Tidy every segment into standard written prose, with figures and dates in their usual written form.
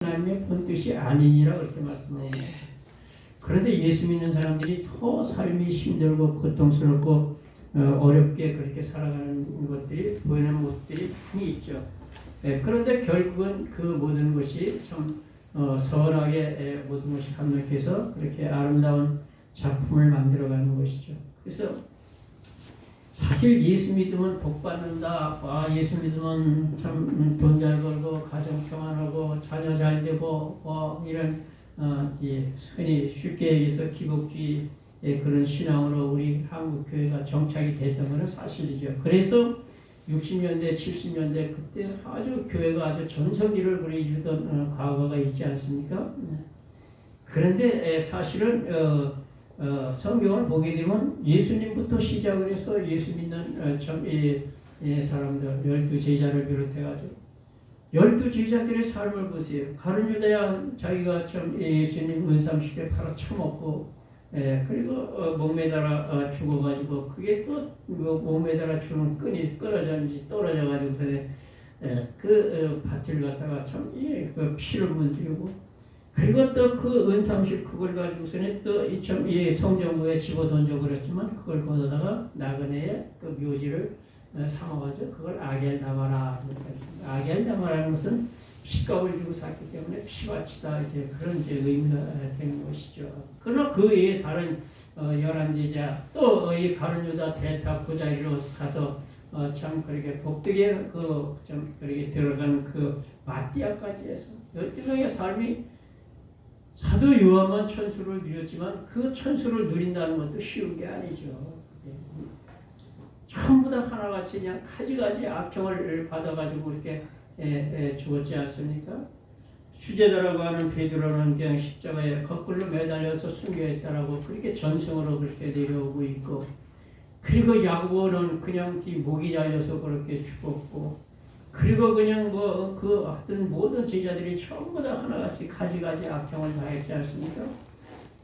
하나님의 본뜻이 아니니라 그렇게 말씀하고 있습니다. 그런데 예수 믿는 사람들이 더 삶이 힘들고 고통스럽고 어렵게 그렇게 살아가는 것들이 보이는 모습들이 많이 있죠. 그런데 결국은 그 모든 것이 참 선하게 모든 것이 합력해서 그렇게 아름다운 작품을 만들어가는 것이죠. 그래서 사실 예수 믿으면 복 받는다. 예수 믿으면 참 돈 잘 벌고 가정 평안하고 자녀 잘 되고 이런 흔히 쉽게 얘기해서 기복주의 그런 신앙으로 우리 한국 교회가 정착이 됐던 것은 사실이죠. 그래서 60년대, 70년대 그때 아주 교회가 아주 전성기를 이루던 과거가 있지 않습니까? 그런데 사실은 성경을 보게 되면 예수님부터 시작을 해서 예수 믿는 사람들 12제자를 비롯해가지고 12제자들의 삶을 보세요. 가룟 유다야 자기가 참 예수님 은삼시대 팔아 처먹고 그리고 목매달아 죽어가지고 그게 또 목매달아 죽은 끈이 끊어졌는지 떨어져가지고 그 밭을 갖다가 참 그 피를 문지르고 그리고 또 그 은삼식 그걸 가지고서는 또 이 성전구에 집어 던져 그랬지만 그걸 걷어다가 나그네의 그 묘지를 삼아가지고 그걸 아겔다마라. 아겔다마라는 것은 피값을 주고 샀기 때문에 피바치다 이제 그런 의미가 되는 것이죠. 그러나 그 외에 다른 11제자 또 이 가룟 유다 대타 그 자리로 가서 참 그렇게 복되게 좀 그렇게 들어간 그 마띠아까지 해서 12명의 삶이 사도 요한만 천수를 누렸지만 그 천수를 누린다는 것도 쉬운 게 아니죠. 전부 다 하나같이 그냥 가지가지 악형을 받아가지고 이렇게 죽었지 않습니까? 주제자라고 하는 베드로는 그냥 십자가에 거꾸로 매달려서 순교했다라고 그렇게 전승으로 그렇게 내려오고 있고, 그리고 야고보는 그냥 목이 잘려서 그렇게 죽었고, 그리고 그냥 그 어떤 모든 제자들이 전부 다 하나같이 가지가지 악형을 당했지 않습니까?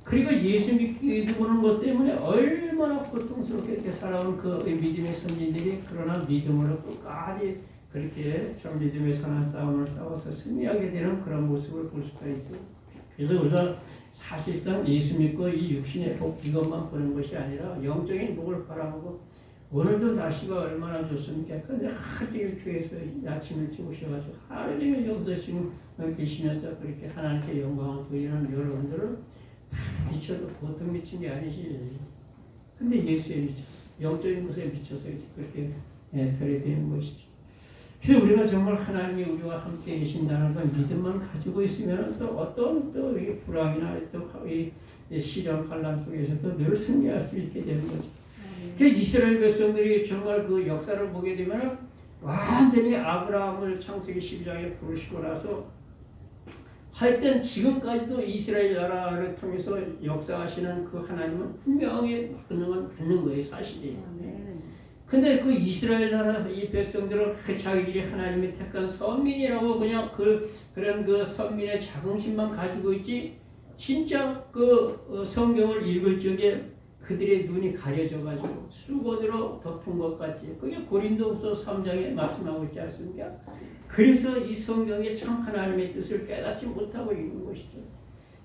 그리고 예수 믿게 보는 것 때문에 얼마나 고통스럽게 이렇게 살아온 그 믿음의 선진들이 그러나 믿음으로 끝까지 그렇게 참 믿음의 선한 싸움을 싸워서 승리하게 되는 그런 모습을 볼 수가 있어요. 그래서 우리가 사실상 예수 믿고 이 육신의 복 이것만 보는 것이 아니라 영적인 복을 바라보고, 오늘도 날씨가 얼마나 좋습니까? 그런데 하루 종일 교회에서 아침 일찍 오셔가지고 하루 종일 여기서 지금 계시면서 그렇게 하나님께 영광을 드리는 여러분들은 미쳐도 보통 미친 게 아니지. 근데 예수에 미쳐서, 영적인 것에 미쳐서 그렇게 그래 되는 것이죠. 그래서 우리가 정말 하나님이 우리와 함께 계신다는 걸 믿음만 가지고 있으면 또 어떤 또 이 불황이나 또 이 시련 환난 속에서도 늘 승리할 수 있게 되는 거죠. 그 이스라엘 백성들이 정말 그 역사를 보게 되면 완전히 아브라함을 창세기 12장에 부르시고 나서 하여튼 지금까지도 이스라엘 나라를 통해서 역사하시는 그 하나님은 분명히 받는 거예요, 사실이. 근데 그 이스라엘 나라 이 백성들은 자기들이 하나님이 택한 선민이라고 그냥 그런 그 선민의 자긍심만 가지고 있지, 진짜 그 성경을 읽을 적에 그들의 눈이 가려져가지고 수건으로 덮은 것 같이, 그게 고린도후서 3장에 말씀하고 있지 않습니까? 그래서 이 성경에 참 하나님의 뜻을 깨닫지 못하고 있는 것이죠.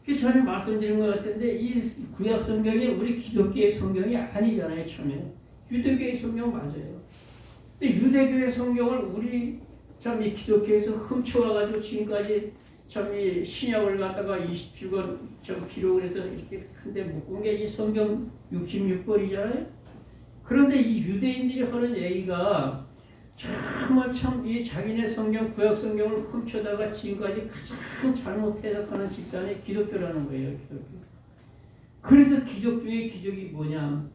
그 전에 말씀드린 것 같은데 이 구약 성경이 우리 기독교의 성경이 아니잖아요. 처음에 유대교의 성경 맞아요. 근데 유대교의 성경을 우리 참 이 기독교에서 훔쳐와가지고 지금까지 참 이 신약을 갖다가 20주권 좀 기록을 해서 이렇게 큰데 묶은 게 이 성경 66권이잖아요. 그런데 이 유대인들이 하는 얘기가 정말 참 이 자기네 성경 구약 성경을 훔쳐다가 지금까지 가장 잘못 해석하는 집단이 기독교라는 거예요. 기독교. 그래서 기적 중에 기적이 뭐냐?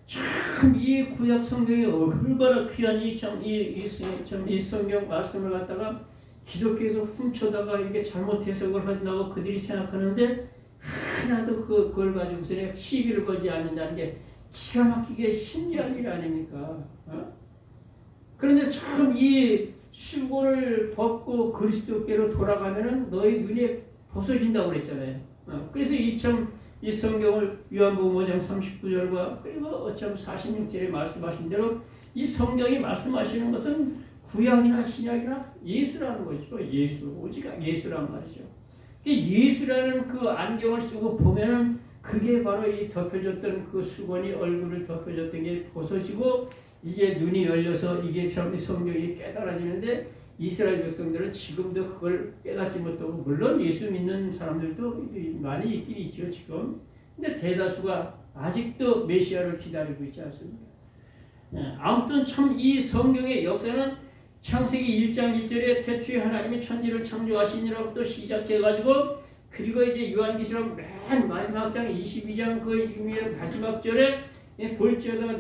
참 이 구약 성경이 얼마나 귀한 이 성경 말씀을 갖다가 기독교에서 훔쳐다가 이렇게 잘못 해석을 한다고 그들이 생각하는데 하나도 그걸 가지고서 시비를 걸지 않는다는 게 기가 막히게 신기한 일 아닙니까? 그런데 참 이 수고를 벗고 그리스도께로 돌아가면은 너희 눈이 벗어진다고 그랬잖아요. 그래서 이 성경을 요한복음 5장 39절과 그리고 46절에 말씀하신 대로 이 성경이 말씀하시는 것은 구약이나 신약이나 예수라는 거죠. 예수, 오직 예수란 말이죠. 예수라는 그 안경을 쓰고 보면은 그게 바로 이 덮여졌던 그 수건이 얼굴을 덮여졌던 게 벗어지고 이게 눈이 열려서 이게 참 성경이 깨달아지는데 이스라엘 백성들은 지금도 그걸 깨닫지 못하고 물론 예수 믿는 사람들도 많이 있긴 있죠 지금. 근데 대다수가 아직도 메시아를 기다리고 있지 않습니까? 아무튼 참 이 성경의 역사는 창세기 1장 1절에 태초에 하나님이 천지를 창조하시니라부터 시작해가지고 그리고 이제 요한계시록 맨 마지막 장 22장 그 마지막 절에 볼지어다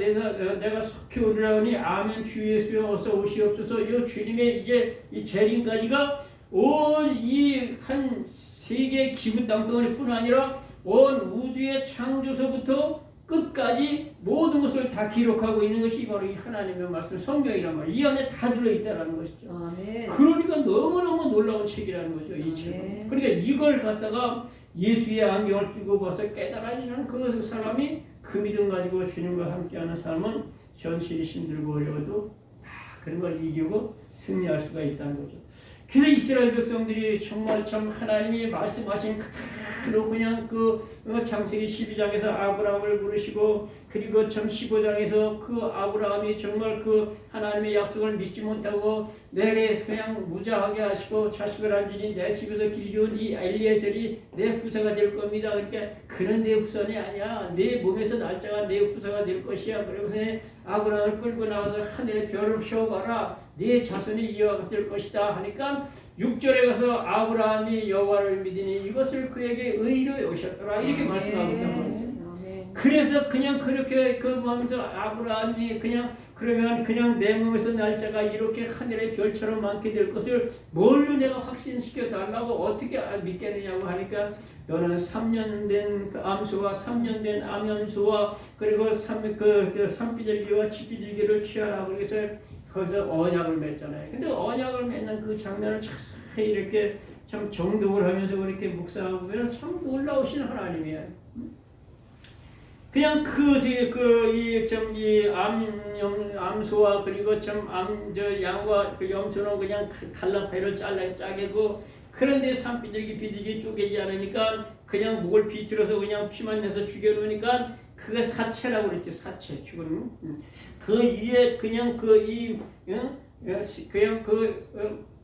내가 속히 오리라 하니 아멘 주 예수여 어서 오시옵소서. 이 주님의 이제 이 재림까지가 온 이 한 세계 지구 땅덩어리뿐 아니라 온 우주의 창조서부터 끝까지 모든 것을 다 기록하고 있는 것이 바로 이 하나님의 말씀 성경이란 말이에요. 이 안에 다 들어있다는 것이죠. 아멘. 그러니까 너무너무 놀라운 책이라는 거죠. 이 책은. 그러니까 이걸 갖다가 예수의 안경을 끼고 봐서 깨달아지는 그 사람이 그 믿음 가지고 주님과 함께하는 삶은 현실이 힘들고 어려워도 다 그런 걸 이기고 승리할 수가 있다는 거죠. 그래서 이스라엘 백성들이 정말 참 하나님이 말씀하신 그대로 그냥 그 창세기 12장에서 아브라함을 부르시고 그리고 참 15장에서 그 아브라함이 정말 그 하나님의 약속을 믿지 못하고 내게 그냥 무자하게 하시고 자식을 안 주니 내 집에서 길려온 이 엘리에셀이 내 후사가 될 겁니다. 그러니까 그는 내 후손이 아니야. 내 몸에서 날짜가 내 후사가 될 것이야. 그러고서 아브라함을 끌고 나와서 하늘의 별을 씌워봐라. 네 자손이 이와 같을 것이다 하니까 6절에 가서 아브라함이 여호와를 믿으니 이것을 그에게 의로 여기셨더라 이렇게 말씀하고 있단 말이에요. 그래서 그냥 그렇게 그 보면서 아브라함이 그냥 그러면 그냥 내 몸에서 날짜가 이렇게 하늘의 별처럼 많게 될 것을 뭘로 내가 확신시켜 달라고 어떻게 믿겠느냐고 하니까 너는 3년 된 암소와 3년 된 암염소와 그리고 산비둘기와 집비둘기를 취하라. 그래서 거기서 언약을 맺잖아요. 근데 언약을 맺는 그 장면을 자세히 이렇게 참 정독을 하면서 그렇게 묵상하고 보면 참 놀라우신 하나님이에요. 그냥 암소와 그리고 양과 그 염소는 그냥 칼라패를 짜게고 그런데 비둘기 쪼개지 않으니까 그냥 목을 비틀어서 그냥 피만 내서 죽여놓으니까 그게 사체라고 그랬죠. 사체 죽은 그 위에 그냥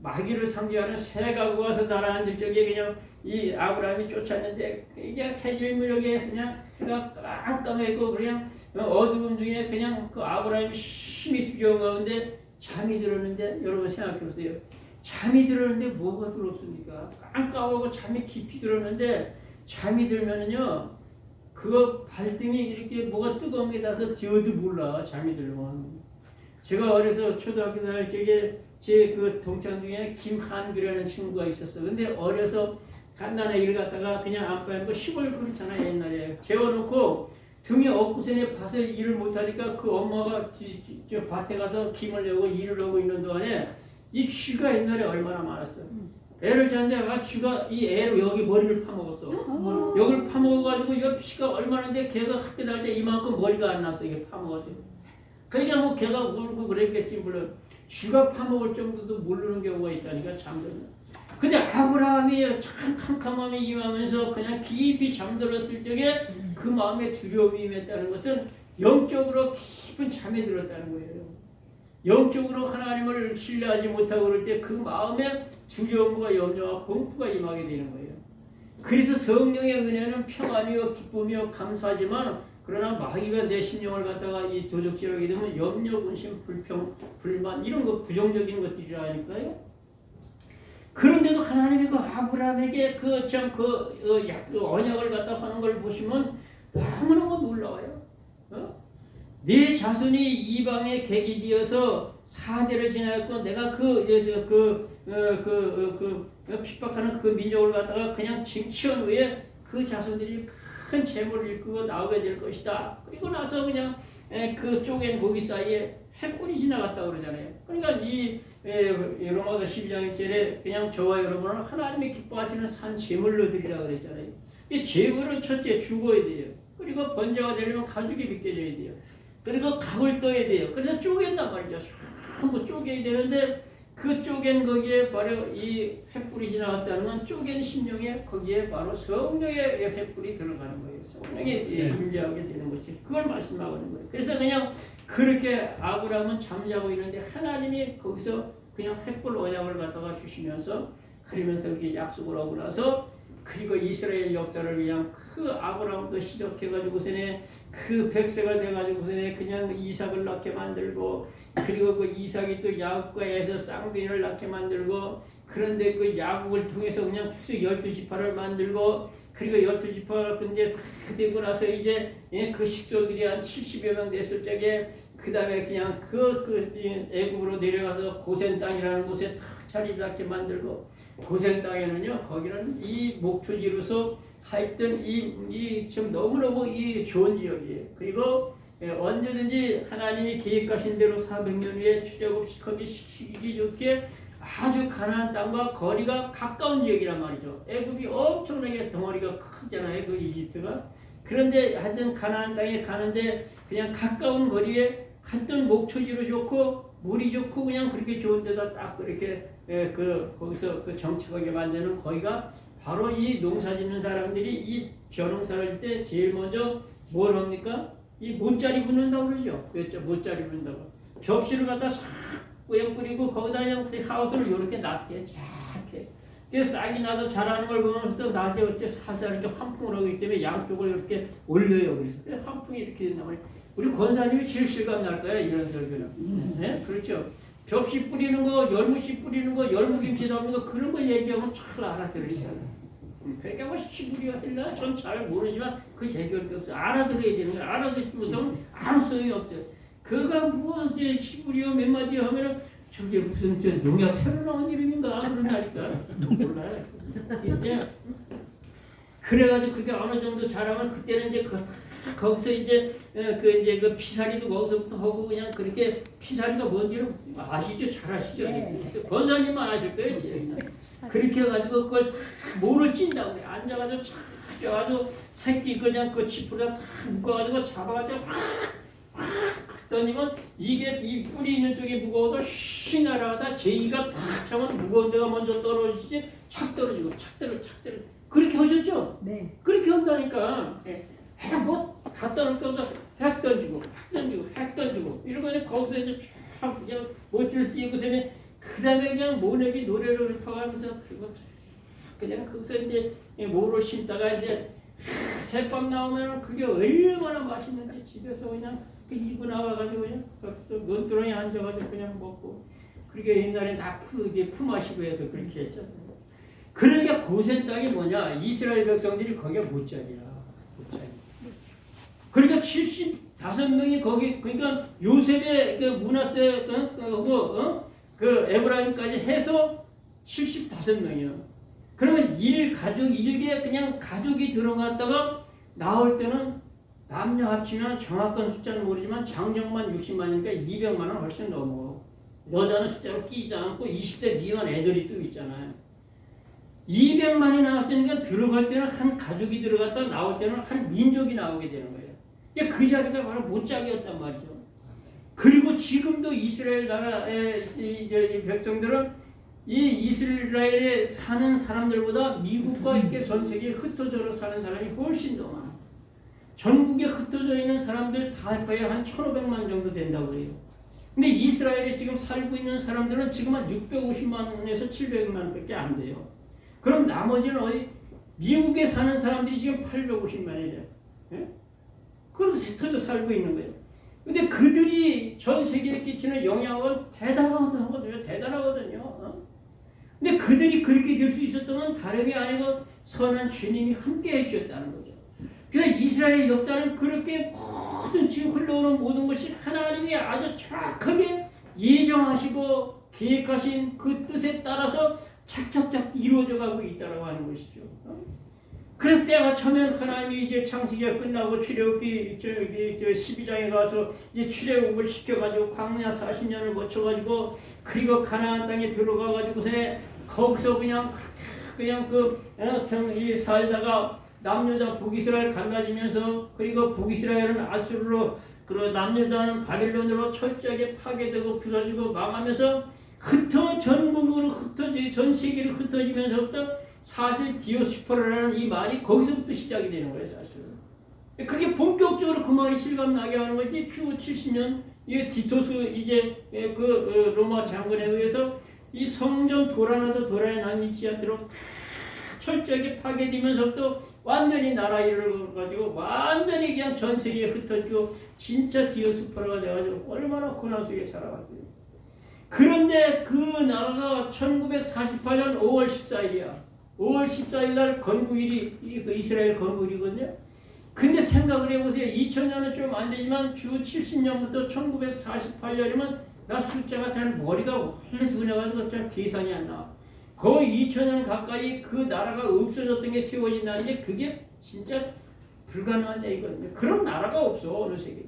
마귀를 상징하는 새가 구워서 날아앉을 적에 그냥 이 아브라함이 쫓았는데 이게 해질무렵에 그냥 해가 깜깜했고 그냥 어두운 중에 그냥 그 아브라함이 심히 두려운 가운데 잠이 들었는데 여러분 생각해 보세요. 잠이 들었는데 뭐가 들었습니까? 깜깜하고 잠이 깊이 들었는데 잠이 들면은요 그거 발등이 이렇게 뭐가 뜨거운 게 나서 지어도 몰라 잠이 들면. 제가 어려서 초등학교 다닐 적에 제 그 동창 중에 김한규라는 친구가 있었어. 근데 어려서 간단하게 일 갔다가 그냥 안 빠지고 시골 그렇잖아요 옛날에. 재워놓고 등에 엊구선에 봐서 일을 못하니까 그 엄마가 저 밭에 가서 김을 내고 일을 하고 있는 동안에 이 쥐가 옛날에 얼마나 많았어요. 애를 잤는데 쥐가 이 애를 여기 머리를 파먹었어. 여기를 파먹어가지고 이 피가 얼마나인데 걔가 학교 다닐 때 이만큼 머리가 안 났어. 이게 파먹어가지고. 그러니까 뭐 걔가 울고 그랬겠지 물론. 쥐가 파먹을 정도도 모르는 경우가 있다니까 잠들면. 근데 아브라함이 참 캄캄함이 임하면서 그냥 깊이 잠들었을 적에 그 마음에 두려움이 임했다는 것은 영적으로 깊은 잠에 들었다는 거예요. 영적으로 하나님을 신뢰하지 못하고 그럴 때 그 마음에 두려움과 염려와 공포가 임하게 되는 거예요. 그래서 성령의 은혜는 평안이요 기쁨이요 감사하지만 그러나 마귀가 내 심령을 갖다가 이 도적질하게 되면 염려, 근심, 불평, 불만 이런 거 부정적인 것들이라니까요. 그런데도 하나님이 그 아브라함에게 언약을 갖다 하는 걸 보시면 너무너무 놀라워요. 네 자손이 이방의 객이 되어서 4대를 지나고 내가 핍박하는 그 민족을 갖다가 그냥 징치한 후에 그 자손들이 큰 재물을 이끌고 나오게 될 것이다. 그리고 나서 그냥 그 쪼갠 모기 사이에 해골이 지나갔다 그러잖아요. 그러니까 이 로마서 12장 1절에 그냥 저와 여러분은 하나님이 기뻐하시는 산 제물로 드리라 그랬잖아요. 이 제물은 첫째 죽어야 돼요. 그리고 번제가 되려면 가죽이 벗겨져야 돼요. 그리고 각을 떠야 돼요. 그래서 쪼갠단 말이죠. 한번 쪼개야 되는데 그 쪼갠 거기에 바로 이 횃불이 지나갔다는 건 쪼갠 심령에 거기에 바로 성령의 횃불이 들어가는 거예요. 성령이 임재하게 되는 것이 그걸 말씀하고 있는 거예요. 그래서 그냥 그렇게 아브라함은 잠자고 있는데 하나님이 거기서 그냥 횃불 언약을 갖다가 주시면서 그러면서 이렇게 약속을 하고 나서 그리고 이스라엘 역사를 위한 그 아브라함도 시작해가지고서는 그 백세가 돼가지고서는 그냥 이삭을 낳게 만들고 그리고 그 이삭이 또 야곱과 에서 쌍둥이를 낳게 만들고 그런데 그 야곱을 통해서 그냥 12지파를 만들고 그리고 12지파가 근데 다 되고 나서 이제 그 식조들이 한 70여 명 됐을 적에 그 다음에 그냥 그 애굽으로 내려가서 고센 땅이라는 곳에 다 자리 잡게 만들고 고센 땅에는요 거기는 이 목초지로서 하여튼 이 지금 너무너무 이 좋은 지역이에요. 그리고 언제든지 하나님이 계획하신 대로 400년 후에 출애굽 거기 시키기 좋게 아주 가나안 땅과 거리가 가까운 지역이란 말이죠. 애굽이 엄청나게 덩어리가 크잖아요. 그 이집트가. 그런데 하여튼 가나안 땅에 가는데 그냥 가까운 거리에 하여튼 목초지로 좋고 물이 좋고 그냥 그렇게 좋은 데다 딱 그렇게 거기서 그 정착하게 만드는 거기가 바로 이 농사 짓는 사람들이 이 벼농사를 할 때 제일 먼저 뭘 합니까? 이 못자리 붓는다고 그러죠. 그렇죠? 못자리 붓는다고. 벽실을 갖다 싹 뿌리고 거기다 그냥 하우스를 이렇게 낮게 작게. 그래서 싹이 나서 자라는 걸 보면 또 낮에 이렇게 살살 이렇게 환풍을 하기 때문에 양쪽을 이렇게 올려요. 그래서 환풍이 이렇게 된단 말이에요. 우리 권사님이 제일 실감 날 거야 이런 설교는. 네? 그렇죠. 벽시 뿌리는 거, 열무씨 뿌리는 거, 열무김치 담는 거 그런 거 얘기하면 잘 알아들으시잖아요. 그러니까 뭐 시부리가 했나 전 잘 모르지만 그 재결 게 없어. 알아들어야 되는 거야. 알아듣지 못하면 아무 소용이 없어요. 그가 무엇이 시부리어 몇 마디 하면은 저게 무슨 저 농약 새로 나온 이름인가 그런다니까. 몰라요. 이제 그래가지고 그게 어느 정도 자라면 그때는 이제 거기서 이제 그 피살이도 거기서부터 하고 그냥 그렇게 피살이가 뭔지를 아시죠? 잘 아시죠? 권사님은 아실 거예요. 그렇게 해가지고 그걸 다 모를 찐다고 그래. 앉아가지고 쫙 새끼 그냥 그 지푸라 다 묶어가지고 잡아가지고 확 던지면 이게 이 뿌리 있는 쪽이 무거워도 쉬 날아가다 제이가 탁 차면 무거운 데가 먼저 떨어지지 착 떨어지고 착 떨어지고 그렇게 하셨죠? 네. 그렇게 한다니까. 뭐 갖다 놓을 거보다 핵 던지고 이러고 이제 거기서 이제 쫙 그냥 못줄 띄고서는 그 다음에 그냥 모내기 노래를 읊어가면서 그리고 그냥 거기서 이제 모를 심다가 이제 새밤 나오면 그게 얼마나 맛있는지 집에서 그냥 이고 나와가지고 그냥 논두렁에 앉아가지고 그냥 먹고 그렇게 옛날에 다 이제 품마시고 해서 그렇게 했잖아요. 그러니까 고센 땅이 뭐냐? 이스라엘 백성들이 거기에 못자리야. 그러니까 75명이 거기 그러니까 요셉의 그 문하세 그 에브라임까지 해서 75명이요. 그러면 가족 일개 그냥 가족이 들어갔다가 나올 때는 남녀 합치면 정확한 숫자는 모르지만 장정만 60만이니까 200만 원 훨씬 넘어. 여자는 숫자로 끼지도 않고 20대 미만 애들이 또 있잖아요. 200만이 나왔으니까 들어갈 때는 한 가족이 들어갔다 나올 때는 한 민족이 나오게 되는 거예요. 그 자리가 바로 못자기였단 말이죠. 그리고 지금도 이스라엘 나라의 이제 백성들은 이 이스라엘에 사는 사람들보다 미국과 이렇게 전 세계에 흩어져 사는 사람이 훨씬 더 많아. 전국에 흩어져 있는 사람들 다 합해야 한 1,500만 정도 된다고 해요. 근데 이스라엘에 지금 살고 있는 사람들은 지금 한 650만에서 700만밖에 안 돼요. 그럼 나머지는 어디 미국에 사는 사람들이 지금 850만이래요. 예? 그렇게 흩어져 살고 있는 거예요. 근데 그들이 전 세계에 끼치는 영향은 대단하거든요. 근데 그들이 그렇게 될 수 있었던 건 다름이 아니고 선한 주님이 함께 해주셨다는 거죠. 그래서 이스라엘 역사는 그렇게 모든 지금 흘러오는 모든 것이 하나님이 아주 정확하게 예정하시고 계획하신 그 뜻에 따라서 착착착 이루어져 가고 있다고 하는 것이죠. 그래서 때가 차면 하나님이 이제 창세기가 끝나고 출애굽기 12장에 가서 이제 출애굽을 시켜가지고 광야 40년을 거쳐가지고 그리고 가나안 땅에 들어가가지고서 거기서 그냥 이 살다가 남유다 북이스라엘 갈라지면서 그리고 북이스라엘은 아수르로 그리고 남유다는 바빌론으로 철저하게 파괴되고 부서지고 망하면서 전국으로 전 세계로 흩어지면서부터 사실 디오스포라라는 이 말이 거기서부터 시작이 되는 거예요, 사실은. 그게 본격적으로 그 말이 실감나게 하는 거지. 주 70년 이 디토스 이제 로마 장군에 의해서 이 성전 돌아나도 돌아야 남지 않도록 철저하게 파괴되면서부터 완전히 나라 일을 가지고 완전히 그냥 전 세계에 흩어지고 진짜 디오스포라가 돼가지고 얼마나 고난 속에 살아왔어요. 그런데 그 나라가 1948년 5월 14일이야. 5월 14일 날 건국일이 이스라엘 건국일이거든요. 근데 생각을 해보세요. 2000년은 좀 안 되지만 주 70년부터 1948년이면 나 숫자가 잘 머리가 원래 둔해가지고 잘 계산이 안 나와. 거의 2000년 가까이 그 나라가 없어졌던 게 세워진다는 게 그게 진짜 불가능한 얘기거든요. 그런 나라가 없어 어느 세계에.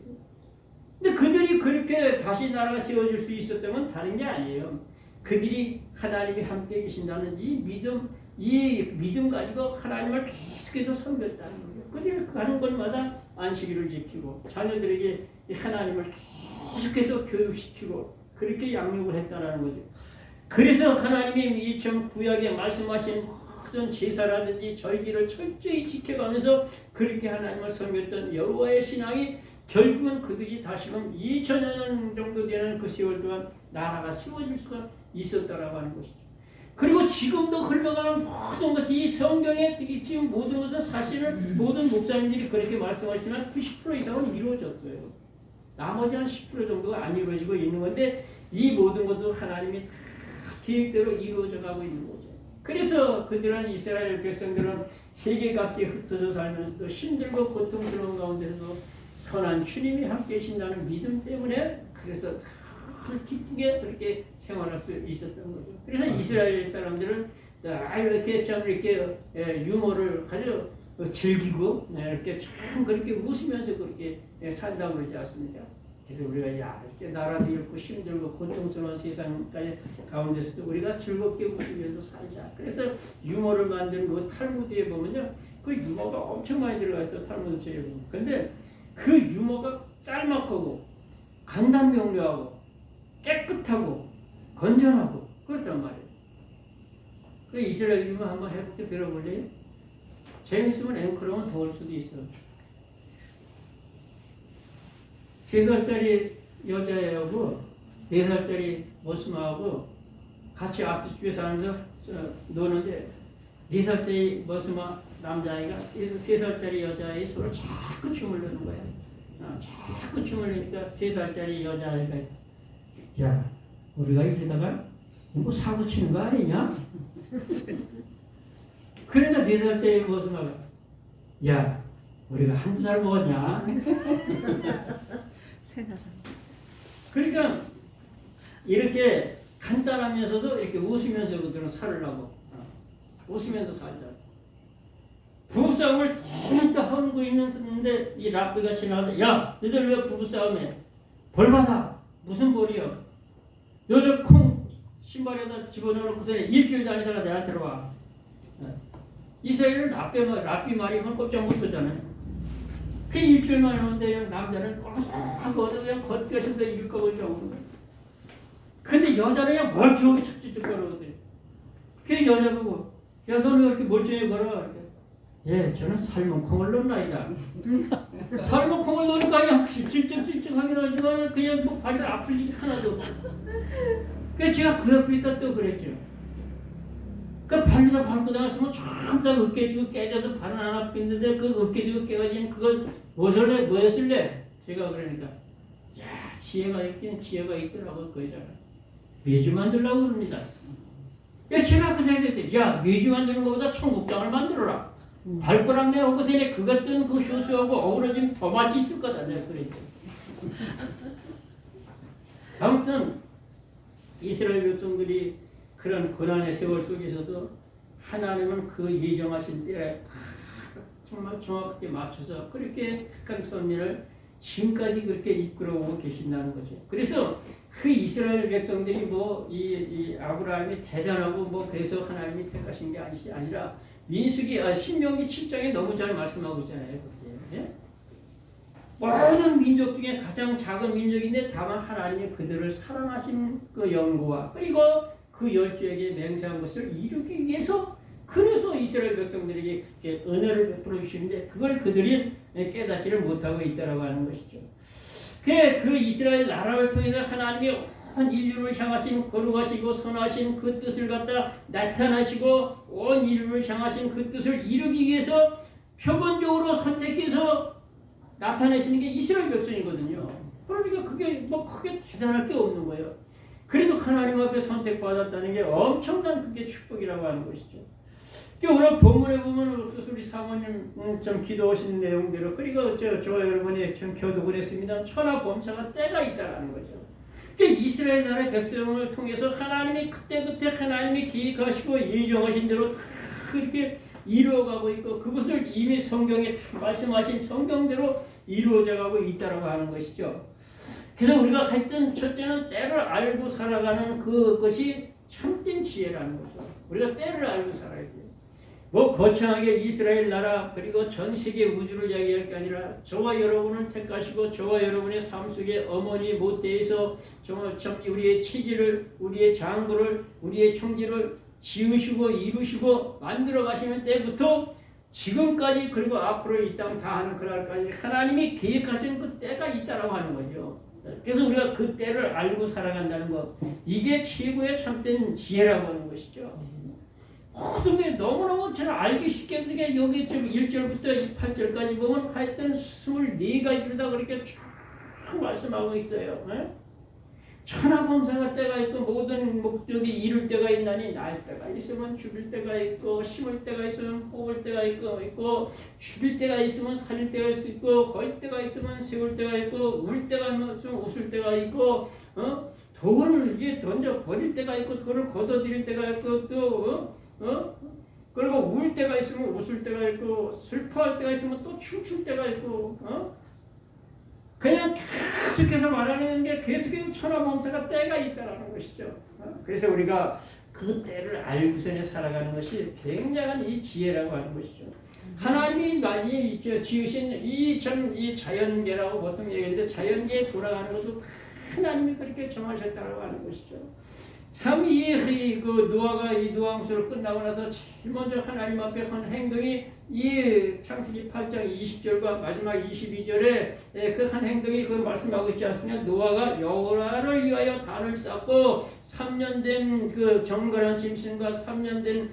근데 그들이 그렇게 다시 나라가 세워질 수 있었던 건 다른 게 아니에요. 그들이 하나님이 함께 계신다는 이 믿음 가지고 하나님을 계속해서 섬겼다는 거예요. 그들이 가는 곳마다 안식일을 지키고 자녀들에게 하나님을 계속해서 교육시키고 그렇게 양육을 했다는 거죠. 그래서 하나님이 이 참 구약에 말씀하신 모든 제사라든지 절기를 철저히 지켜가면서 그렇게 하나님을 섬겼던 여호와의 신앙이 결국은 그들이 다시금 2000여 년 정도 되는 그 세월 동안 나라가 세워질 수가 있었다라고 하는 것이죠. 그리고 지금도 흘러가는 모든 것이 이 성경에 지금 모든 것은 사실은 모든 목사님들이 그렇게 말씀하시지만 90% 이상은 이루어졌어요. 나머지 한 10% 정도가 안 이루어지고 있는 건데 이 모든 것도 하나님이 다 계획대로 이루어져 가고 있는 거죠. 그래서 그들은 이스라엘 백성들은 세계 각지에 흩어져 살면서도 힘들고 고통스러운 가운데서도 선한 주님이 함께 계신다는 믿음 때문에 그래서 기쁘게 그렇게 생활할 수 있었던 거죠. 그래서 이스라엘 사람들은 이렇게 참 이렇게 유머를 아주 즐기고 이렇게 참 그렇게 웃으면서 그렇게 산다고 그러지 않습니까? 그래서 우리가 이렇게 나라도 잃고 힘들고 고통스러운 세상 가운데서도 우리가 즐겁게 웃으면서 살자. 그래서 유머를 만드는 그 탈무드에 보면요, 그 유머가 엄청 많이 들어가 있어요. 탈무드책에 보면. 근데 그 유머가 짤막하고 간단명료하고 깨끗하고 건전하고 그렇단 말이에요. 그 이스라엘 유머 한번 해볼게 들어볼래요? 재밌으면 앵커로는 더 올 수도 있어. 3살짜리 여자애하고 4살짜리 머스마하고 같이 앞집에 살면서 노는데 4살짜리 머스마 남자아이가 3살짜리 여자아이 손을 자꾸 주물르는 거야. 자꾸 주물르니까 3살짜리 여자아이가 야, 우리가 이러다가 뭐 사고 치는 거 아니냐? 그래서 4살짜리 머스마가 야, 우리가 한두 살 먹었냐? 그러니까 이렇게 간단하면서도 이렇게 웃으면서 그들은 살으려고 웃으면서 살자. 부부싸움을 계속 하고 있는데 이 랍비가 지나가서 야, 너희들 왜 부부싸움해? 벌 받아. 무슨 벌이요? 너희들 콩 신발에다 집어넣어놓고서 일주일 다니다가 내한테 와. 이스라엘은 랍비 말이면 꼼짝 못하잖아요. 그 일주일 만에 오는데 남자는 하고 그냥 걷기가신다 이길 거고 저거. 근데 여자는 그냥 멀쩡하게 척지척 걸어거든. 그 여자 보고 야 너는 왜 이렇게 멀쩡히 걸어? 예, 저는 삶은 콩을 넣나이다. 삶은 콩을 넣으니까 그냥 질적질적하긴 하지만 그냥 뭐 발이 아플 일이 하나도 없어. 그래서 제가 그 옆에 있다 또 그랬죠. 그 발에다 밟고 나왔으면 쫙다 으깨지고 깨져도 발은 안 아픈데 그 으깨지고 깨가지고 그거 뭐 쓸래? 제가 그러니까 야 지혜가 있긴 지혜가 있더라고 그거잖아. 매주 만들려고 그럽니다. 제가 그 생각했지. 야 매주 만드는 것보다 청국장을 만들어라. 발가락 내오고 전에 그것들은 그 소스하고 어우러지면 더 맛이 있을 거다. 내가 그랬지. 아무튼 이스라엘 백성들이 그런 고난의 세월 속에서도 하나님은 그 예정하신 때에 정말 정확하게 맞춰서 그렇게 택한 선민을 지금까지 그렇게 이끌어오고 계신다는 거죠. 그래서 그 이스라엘 백성들이 이 아브라함이 대단하고 그래서 하나님이 택하신 게 아니라 신명기 7장에 너무 잘 말씀하고 있잖아요. 예? 모든 민족 중에 가장 작은 민족인데 다만 하나님이 그들을 사랑하신 그 연고와 그리고 그 열조에게 맹세한 것을 이루기 위해서 그래서 이스라엘 백성들에게 은혜를 베풀어 주시는데 그걸 그들이 깨닫지를 못하고 있다라고 하는 것이죠. 그 이스라엘 나라를 통해서 하나님이 온 인류를 향하신 거룩하시고 선하신 그 뜻을 갖다 나타나시고 온 인류를 향하신 그 뜻을 이루기 위해서 표본적으로 선택해서 나타내시는 게 이스라엘 백성이거든요. 그러니까 그게 뭐 크게 대단할 게 없는 거예요. 그래도 하나님 앞에 선택받았다는 게 엄청난 그게 축복이라고 하는 것이죠. 오늘 본문에 보면 우리 사모님 좀 기도하시는 내용대로 그리고 저 여러분이 좀 교독을 했습니다. 천하범사가 때가 있다라는 거죠. 그러니까 이스라엘 나라의 백성을 통해서 하나님이 그때그때 하나님이 계획하시고 예정하신 대로 그렇게 이루어가고 있고 그것을 이미 성경에 말씀하신 성경대로 이루어져 가고 있다라고 하는 것이죠. 그래서 우리가 하여튼 첫째는 때를 알고 살아가는 그것이 참된 지혜라는 거죠. 우리가 때를 알고 살아야 돼요. 뭐 거창하게 이스라엘 나라 그리고 전 세계 우주를 이야기할 게 아니라 저와 여러분을 택하시고 저와 여러분의 삶 속에 어머니 모태에서 정말 참 우리의 체질을 우리의 장부를 우리의 총질을 지으시고 이루시고 만들어 가시는 때부터 지금까지 그리고 앞으로 이 땅 다 하는 그날까지 하나님이 계획하신 그 때가 있다라고 하는 거죠. 그래서 우리가 그 때를 알고 살아간다는 것 이게 최고의 참된 지혜라고 하는 것이죠. 모든 게 너무너무 잘 알기 쉽게 그렇게 여기 좀 1절부터 8절까지 보면 하여튼 24가지로 다 그렇게 쭉 말씀하고 있어요. 천하범사가 때가 있고 모든 목적이 이룰 때가 있나니 날 때가 있으면 죽일 때가 있고 심을 때가 있으면 뽑을 때가 있고 죽일 때가 있으면 살릴 때가 있고 걸 때가 있으면 세울 때가 있고 울 때가 있으면 웃을 때가 있고 돌을 이제 던져 버릴 때가 있고 돌을 걷어들일 때가 있고 또 그리고 울 때가 있으면 웃을 때가 있고 슬퍼할 때가 있으면 또 춤출 때가 있고 그냥 계속해서 말하는 게 계속해서 천하범사가 때가 있다라는 것이죠. 그래서 우리가 그 때를 알고서 살아가는 것이 굉장한 이 지혜라고 하는 것이죠. 하나님이 많이 지으신 이 자연계라고 보통 얘기하는데 자연계에 돌아가는 것도 하나님이 그렇게 정하셨다고 하는 것이죠. 참 그 노아가 이 노왕수를 끝나고 나서 제일 먼저 하나님 앞에 한 행동이 이 창세기 8장 20절과 마지막 22절에 그 한 행동이 그 말씀하고 있지 않습니까? 노아가 여호와를 위하여 단을 쌓고 3년 된 그 정갈한 짐승과 3년 된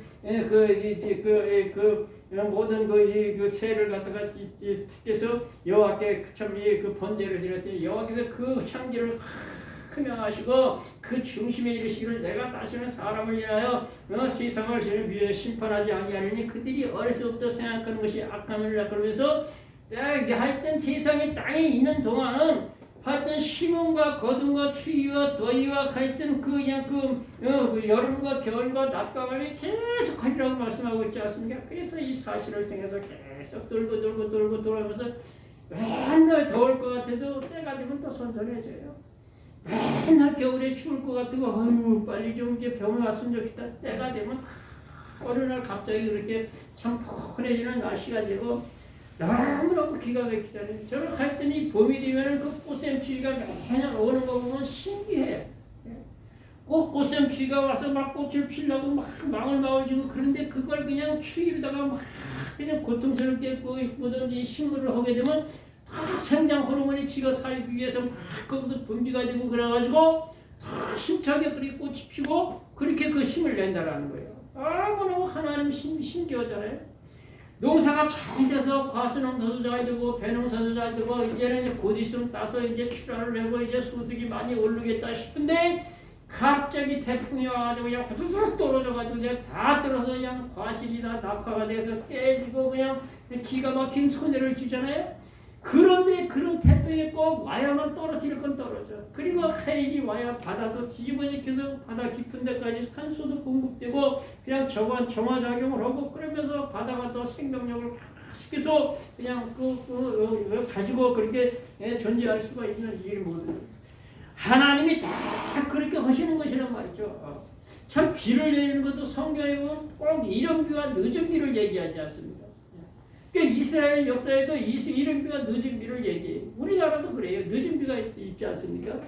모든 그 새를 갖다가 택해서 여호와께 참 그 번제를 드렸더니 여호와께서 그 향기를 크명하시고 그 중심에 이르시기를 내가 다시는 사람을 인하여 세상을 심판하지 아니하리니 그들이 어려서부터 생각하는 것이 악함이라 그러면서 하여튼 세상에 땅에 있는 동안은 하여튼 심음과 거둠과 추위와 더위와 하여튼 그냥 여름과 겨울과 낮과 밤이 계속 하리라고 말씀하고 있지 않습니까? 그래서 이 사실을 통해서 계속 돌고 돌아가면서 맨날 더울 것 같아도 때가 되면 또 선선해져요. 맨날 겨울에 추울 것 같고 아유 빨리 좀 이제 병이 왔으면 좋겠다. 때가 되면 어느 날 갑자기 그렇게 참 푸근해지는 날씨가 되고 너무너무 기가 막히잖아요. 저는 하여튼 이 봄이 되면 그 꽃샘추위가 매년 오는 거 보면 신기해. 꼭 꽃샘추위가 와서 막 꽃을 피려고 막 망을 주고 그런데 그걸 그냥 추위로다가 막 그냥 고통스럽게 뭐든지 식물을 하게 되면 생장 호르몬이 지가 살기 위해서 막 거기서 분비가 되고 그래가지고 힘차게 그렇게 꽃이 피고 그렇게 그 힘을 낸다라는 거예요. 너무너무 하나님 신기하잖아요. 농사가 잘 돼서 과수농사도 잘 되고 배농사도 잘 되고 이제는 곧 있으면 따서 이제 출하를 내고 이제 소득이 많이 오르겠다 싶은데 갑자기 태풍이 와가지고 그냥 후두둑 떨어져가지고 그냥 다 떨어서 그냥 과실이 다 낙하가 돼서 깨지고 그냥 기가 막힌 손해를 주잖아요. 그런데 그런 태풍이 꼭 와야만 떨어질 건 떨어져. 그리고 해일이 와야 바다도 뒤집어지켜서 바다 깊은 데까지 산소도 공급되고 그냥 정화작용을 하고 그러면서 바다가 더 생명력을 시켜서 그냥 가지고 그렇게 존재할 수가 있는 일이거든요. 하나님이 다 그렇게 하시는 것이란 말이죠. 참 비를 내리는 것도 성경에 보면 꼭 이른 비와 늦은 비를 얘기하지 않습니다. 그러니까 이스라엘 역사에도 이른 비가 늦은 비를 얘기해요. 우리나라도 그래요. 늦은 비가 있지 않습니까?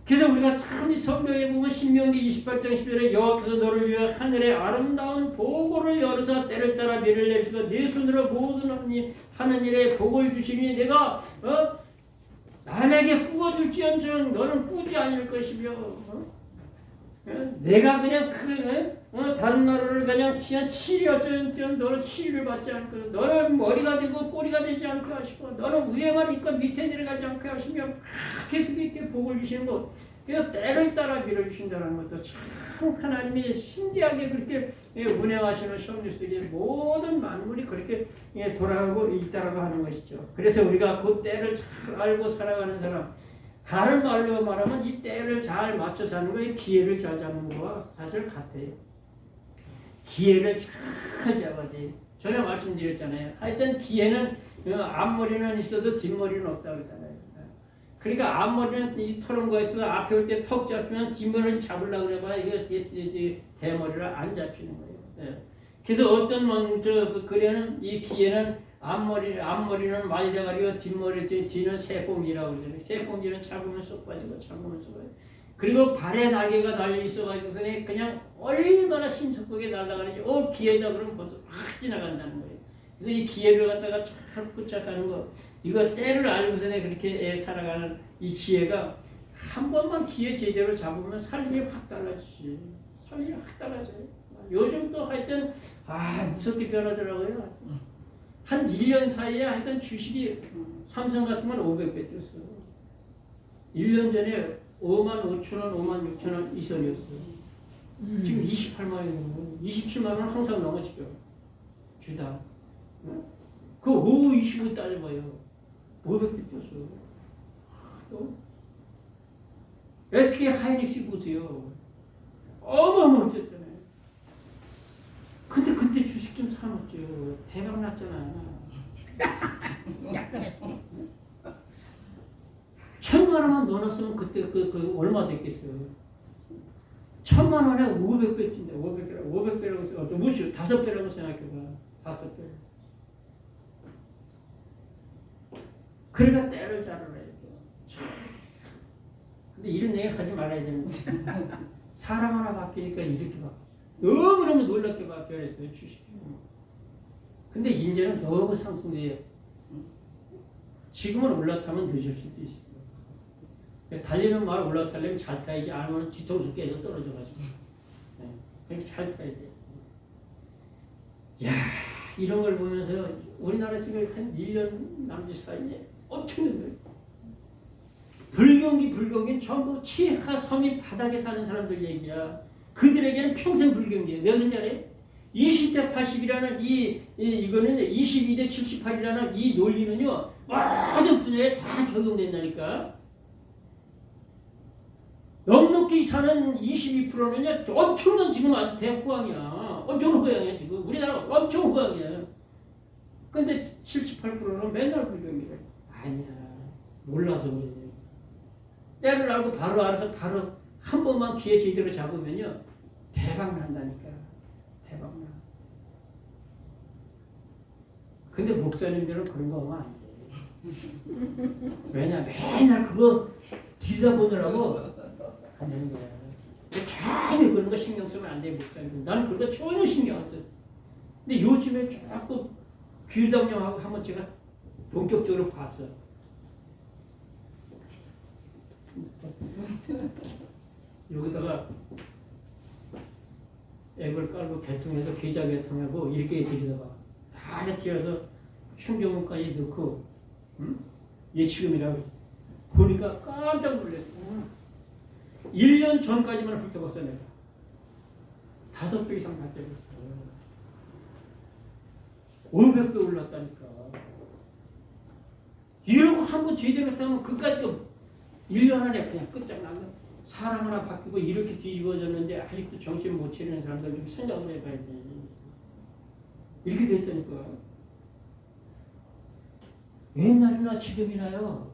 그래서 우리가 참 성경에 보면 신명기 28장 10절에 여호와께서 너를 위하여 하늘의 아름다운 보고를 열어서 때를 따라 비를 내리시고 네 손으로 모든 하는 일에 복을 주시니 내가 남에게 꾸어줄지언정 너는 꾸지 않을 것이며 내가 그냥 다른 나라를 그냥 치리어쩌면 너는 치리를 받지 않고 너는 머리가 되고 꼬리가 되지 않게 하시고 너는 위에만 있고 밑에 내려가지 않게 하시며 계속 이렇게 복을 주시는 것. 그래서 때를 따라 밀어주신다는 것도 참 하나님이 신기하게 그렇게 운행하시는 섭리속에 모든 만물이 그렇게 돌아가고 있다라고 하는 것이죠. 그래서 우리가 그 때를 잘 알고 살아가는 사람, 다른 말로 말하면 이 때를 잘 맞춰 사는 거에 기회를 잘 잡는 거와 사실 같아요. 기회를 잘 잡아야 돼요. 전에 말씀드렸잖아요. 하여튼 기회는 앞머리는 있어도 뒷머리는 없다고 그러잖아요. 그러니까 앞머리는 이 터는 거에서 앞에 올 때 턱 잡히면 뒷머리를 잡으려고 그래봐 이거 대머리를 안 잡히는 거예요. 그래서 어떤 글에는 이 기회는 앞머리는 말대가리고 뒤는 새봉지라고 그러잖아요. 새봉지는 잡으면 쏙 빠지고 잡으면 쏙 빠지고. 그리고 발에 날개가 달려 있어가지고 그냥 얼마나 신속하게 날아가는지 기회다 그러면 벌써 확 지나간다는 거예요. 그래서 이 기회를 갖다가 잘 포착하는 거 이거 때를 알고서는 그렇게 살아가는 이 기회가 한 번만 기회 제대로 잡으면 삶이 확 달라지지. 삶이 확 달라져요. 요즘도 하여튼 무섭게 변하더라고요. 한 1년 사이에 하여튼 주식이 삼성 같은 건 500배 뛰었어요. 1년 전에 5만 5천 원, 5만 6천 원 이 선이었어요. 지금 28만 원이고 27만 원 항상 넘어지죠. 주당. 그 5, 20을 따져봐요. 500배 뛰었어요. 또 SK 하이닉스 보세요. 어마어마하게 뛰었잖아요. 근데 그때 주식 좀 사놓죠. 대박 났잖아. 1,000만 원만 넣어놨으면 그때 그 얼마 됐겠어요. 1,000만 원에 500배 뛴다. 500배라고 해서 무슨 5배라고 생각해봐. 5배. 그러니까 때를 잘 알아야 돼. 근데 이런 얘기 하지 말아야 되는 거야. 사람 하나 바뀌니까 이렇게 바뀌어. 너무너무 놀랍게 변했어요, 주식이. 근데 이제는 너무 상승돼요. 지금은 올라타면 늦을 수도 있어요. 달리는 말 올라타려면 잘 타야지, 아니면 뒤통수 깨져 떨어져가지고. 그래서 잘 타야 돼요. 야, 이런 걸 보면서 우리나라 지금 한 1년 남짓 사이에 엄청난 거예요. 불경기는 전부 치하 섬이 바닥에 사는 사람들 얘기야. 그들에게는 평생 불경기예요. 몇 년짜리? 20대 80이라는 이거는 22대 78이라는 이 논리는요 모든 분야에 다 적용된다니까. 넉넉히 사는 22%는요 엄청난 지금 아주 대호황이야. 엄청난 호황이야 지금. 우리나라 엄청 호황이야. 근데 78%는 맨날 불경기래. 아니야. 몰라서 그래. 때를 알고 바로 알아서 바로 한 번만 기회 제대로 잡으면요 대박 난다니까. 대박 나. 근데 목사님들은 그런 거 하면 안 돼. 왜냐 맨날 그거 들여다보느라고 안 되는 거야. 전혀 그런 거 신경 쓰면 안 돼 목사님들. 나는 그런 거 전혀 신경 안 썼어. 근데 요즘에 자꾸 귀담령하고 한번 제가 본격적으로 봤어. 여기다가 앱을 깔고 개통해서 계좌 개통하고 이렇게 들여다봐. 다 튀어서 충전문까지 넣고 예치금이라고 보니까 깜짝 놀랐어. 1년 전까지만 훑어봤어 내가. 5배 이상 갔다고 했어. 500배 올랐다니까. 이런 거 한번 제대로 했다면 그까지도 1년 안에 그냥 끝장나면 사람 하나 바뀌고 이렇게 뒤집어졌는데 아직도 정신 못 차리는 사람들 좀 생각을 해봐야 돼. 이렇게 됐다니까. 옛날이나 지금이나요.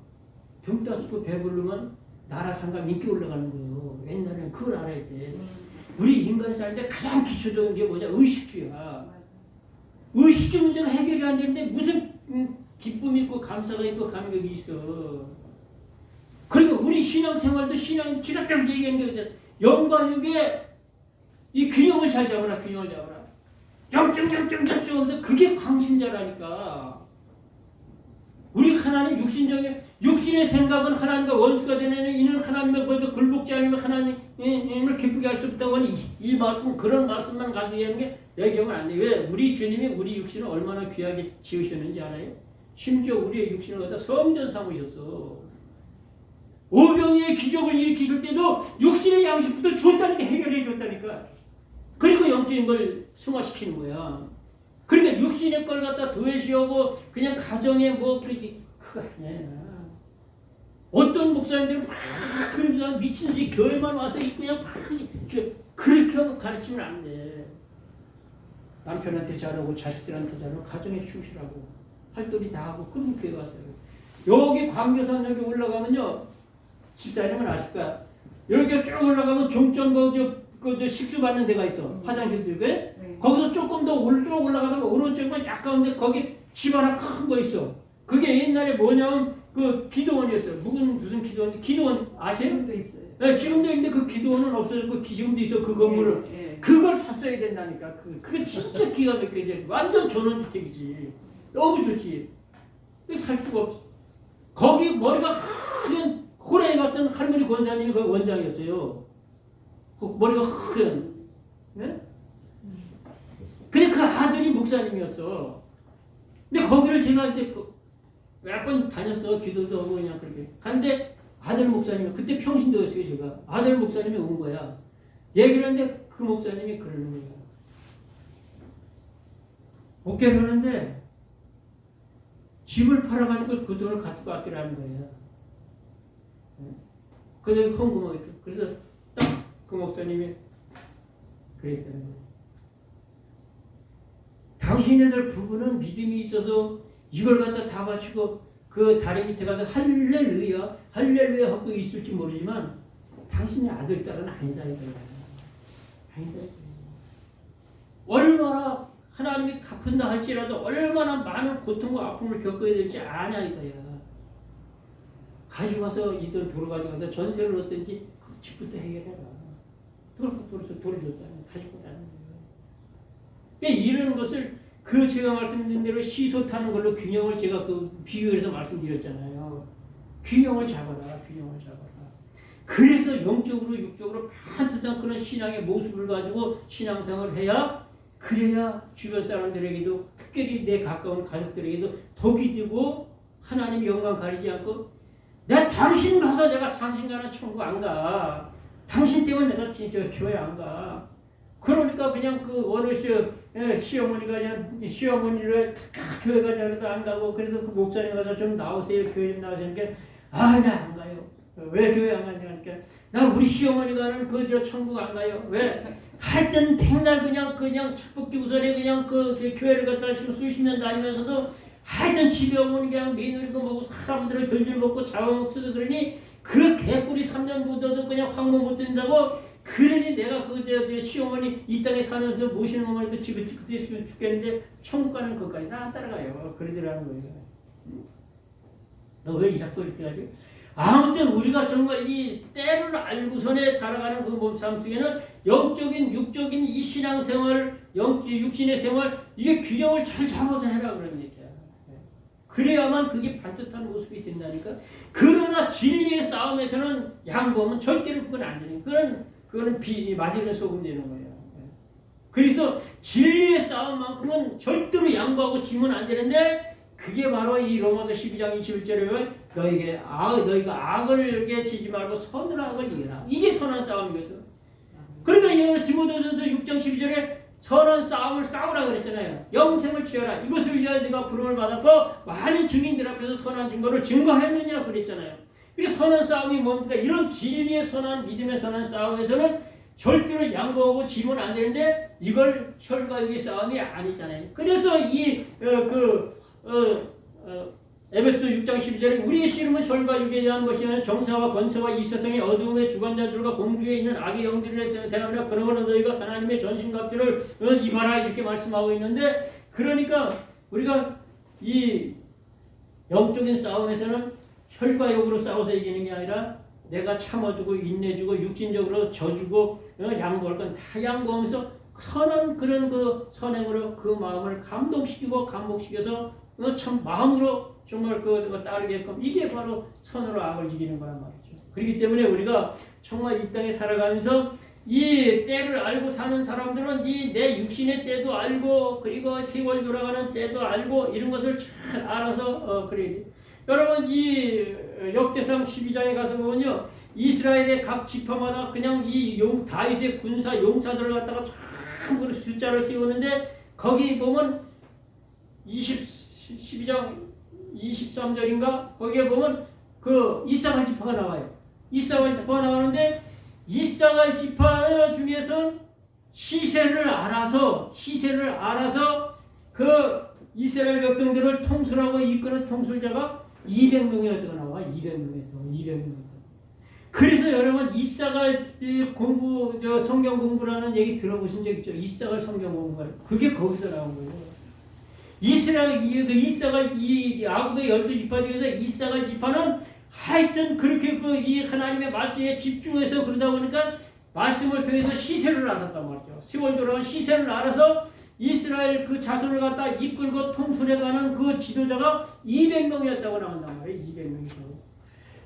등 따스고 배부르면 나라 상감 인기 올라가는 거예요. 옛날에는 그걸 알아야 돼. 우리 인간이 살 때 가장 기초적인 게 뭐냐? 의식주의야. 의식주 문제가 해결이 안 되는데 무슨 기쁨이 있고 감사가 있고 감격이 있어. 그러니까 우리 신앙생활도 지갑장 얘기하는 게 영과육의 이 균형을 잘 잡아라. 균형을 잡아라. 0.0.0 하면서 그게 광신자라니까. 우리 하나님 육신의 생각은 하나님과 원수가 되는 이는 하나님의 법에 굴복지 않으면 하나님을 기쁘게 할 수 없다고 하는 이 말씀, 그런 말씀만 가지고 하는 게 내 경우는 안 돼. 왜? 우리 주님이 우리 육신을 얼마나 귀하게 지으셨는지 알아요? 심지어 우리의 육신을 갖다 성전 삼으셨어. 오병이의 기적을 일으키실 때도 육신의 양식부터 줬다니까, 해결해 줬다니까. 그리고 영적인 걸 승화시키는 거야. 그러니까 육신의 걸 갖다 도외시하고 그냥 가정에 뭐 그렇게 그거 아니야. 어떤 목사님들은 막 그러면서 미친듯이 교회만 와서 그냥 막 그렇게 하고 가르치면 안 돼. 남편한테 잘하고 자식들한테 잘하고 가정에 충실하고 활동이 다 하고 그런 교회 왔어요. 여기 광교산 여기 올라가면요, 집사님은 아실 거야. 이렇게 쭉 올라가면 종점거 저 식수 받는 데가 있어. 화장실들 네. 거기서 조금 더 쭉 올라가면 오른쪽만 약간데 거기 집 하나 큰 거 있어. 그게 옛날에 뭐냐면 그 기도원이었어요. 무슨 기도원? 기도원 아세요? 지금도 있어요. 네, 지금도 있는데 그 기도원은 없어졌고 지금도 있어. 그 건물을. 예. 그걸 샀어야 된다니까. 그게 진짜 기가 막히지. 완전 전원주택이지. 너무 좋지. 살 수가 없어. 거기 머리가 하얀 호랑이 같은 할머니 권사님이 그 원장이었어요. 머리가 흐른. 네? 근데 그 아들이 목사님이었어. 근데 거기를 제가 이제 몇 번 다녔어. 기도도 하고 그냥 그렇게. 근데 아들 목사님이, 그때 평신도였어요, 제가. 아들 목사님이 온 거야. 얘기를 하는데 그 목사님이 그러는 거야. 목회를 하는데 집을 팔아가지고 그 돈을 갖고 왔더라는 거야. 그래서 헌금하겠다. 그래서 딱 그 목사님이 그랬다는 거예요. 당신네들 부부는 믿음이 있어서 이걸 갖다 다 바치고 그 다리 밑에 가서 할렐루야 하고 있을지 모르지만 당신의 아들, 딸은 아니다 이거야. 아니다. 얼마나 하나님이 갚은다 할지라도 얼마나 많은 고통과 아픔을 겪어야 될지 아냐 이거야. 가지고 가서 이 돈 도로 가지고 가서 전세를 얻든지 그 집부터 해결해라. 도로 줬다는 가지고 가는 거예요. 이런 것을 그 제가 말씀드린 대로 시소 타는 걸로 균형을 제가 그 비유해서 말씀드렸잖아요. 균형을 잡아라. 그래서 영적으로 육적으로 반듯한 그런 신앙의 모습을 가지고 신앙생활을 해야, 그래야 주변 사람들에게도 특별히 내 가까운 가족들에게도 덕이 되고 하나님 영광 가리지 않고 내가 당신 가서 내가 당신 가는 천국 안 가. 당신 때문에 내가 진짜 교회 안 가. 그러니까 그냥 그 어느 시어머니가 그냥 시어머니를 교회 가자고도 안 가고, 그래서 그 목사님 가서 좀 나오세요. 교회 좀 나오세요. 그러니까 나 안 가요. 왜 교회 안 가냐니까 나 우리 시어머니 가는 그 천국 안 가요. 왜? 하여튼 백날 그냥 착복기 우선에 그냥 그 교회를 갖다 지금 수십 년 다니면서도 하여튼 집에 오면 그냥 며느리고 뭐고 사람들을 들들 먹고 잡아먹어서 그러니 그 개꿀이 3년 묻어도 그냥 황금 못 든다고. 그러니 내가 저 시어머니 이 땅에 사는 저 모시는 어머니도 지긋지긋 죽겠는데 천국 가는 것까지 나 안 따라가요. 그러더라는 거예요. 너 왜 이 자꾸 이렇게 하지? 아무튼 우리가 정말 이 때를 알고선에 살아가는 그 몸 삶 속에는 영적인 육적인 이 신앙생활, 육신의 생활, 이게 균형을 잘 잡아서 해라 그런 얘기야. 그래야만 그게 반듯한 모습이 된다니까. 그러나 진리의 싸움에서는 양보하면 절대로 그건 안 되는. 그거는 맞이는 소금 되는 거예요. 그래서 진리의 싸움만큼은 절대로 양보하고 지면 안 되는데, 그게 바로 이 로마서 12장 21절에 보면 너희가 악을 지지 말고 선으로 악을 이겨라. 이게 선한 싸움이거든. 그러니까 이거는 디모데전서 6장 12절에 선한 싸움을 싸우라 그랬잖아요. 영생을 취하라. 이것을 위하여 네가 부름을 받았고 많은 증인들 앞에서 선한 증거를 증거하느냐 그랬잖아요. 그래서 선한 싸움이 뭡니까? 이런 진리의 선한 믿음의 선한 싸움에서는 절대로 양보하고 지면 안 되는데, 이걸 혈과 육의 싸움이 아니잖아요. 그래서 에베소 6장 12절에 우리의 씨름은 혈과 육에 대한 것이 아니라 정사와 권세와 이 세상의 어두움의 주관자들과 공중에 있는 악의 영들에 대하여 그러므로 너희가 하나님의 전신갑주를 입어라 이렇게 말씀하고 있는데, 그러니까 우리가 이 영적인 싸움에서는 혈과 육으로 싸워서 이기는 게 아니라 내가 참아주고 인내주고 육신적으로 져주고 양보할 건 다 양보하면서 선한 그런 그 선행으로 그 마음을 감동시키고 감복시켜서 참 마음으로 정말 그 따르게끔 이게 바로 선으로 악을 이기는 거란 말이죠. 그렇기 때문에 우리가 정말 이 땅에 살아가면서 이 때를 알고 사는 사람들은 이 내 육신의 때도 알고 그리고 세월 돌아가는 때도 알고 이런 것을 잘 알아서 그래야 돼. 여러분 이 역대상 12장에 가서 보면요 이스라엘의 각 지파마다 그냥 이 다윗의 군사 용사들을 갖다가 참 숫자를 세우는데 거기 보면 12장 23절인가 거기에 보면 그 이사갈 지파가 나와요. 이사갈 지파가 나오는데 이사갈 지파 중에서는 시세를 알아서 그 이스라엘 백성들을 통솔하고 이끄는 통솔자가 200명이었다가 나와. 200명. 그래서 여러분 이사갈 공부 성경 공부라는 얘기 들어보신 적 있죠? 이사갈 성경 공부 그게 거기서 나온 거예요. 이스라엘 이사갈 이 야곱의 12지파 중에서 이사갈 지파는 하여튼 그렇게 그 이 하나님의 말씀에 집중해서 그러다 보니까 말씀을 통해서 시세를 알았단 말이죠. 세월 돌아온 시세를 알아서 이스라엘 그 자손을 갖다 이끌고 통솔해가는 그 지도자가 200명이었다고 나온단 말이에요. 200명이라고.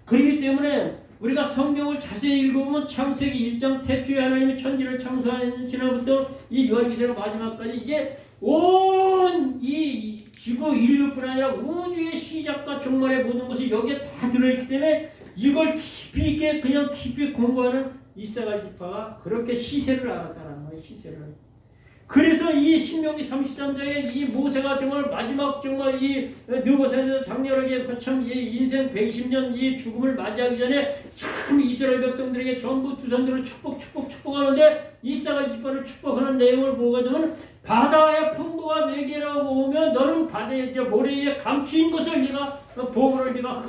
그렇기 때문에 우리가 성경을 자세히 읽어보면 창세기 1장 태초에 하나님이 천지를 창조한 지나부터 이 요한계시록 마지막까지 이게 온 이 지구 인류뿐 아니라 우주의 시작과 종말의 모든 것이 여기에 다 들어있기 때문에 이걸 깊이 있게 그냥 깊이 공부하는 이사갈 지파가 그렇게 시세를 알았다는 거예요. 시세를. 그래서 이 신명기 33장에 이 모세가 정말 마지막 정말 이 느보셋에서 장렬하게 참 이 인생 120년 이 죽음을 맞이하기 전에 참 이스라엘 백성들에게 전부 두 손들을 축복하는데 이사갈 지파를 축복하는 내용을 보게 되면 바다의 풍부가 내게라고 오면 너는 바다의 모래 위에 감추인 것을 네가 보물을 네가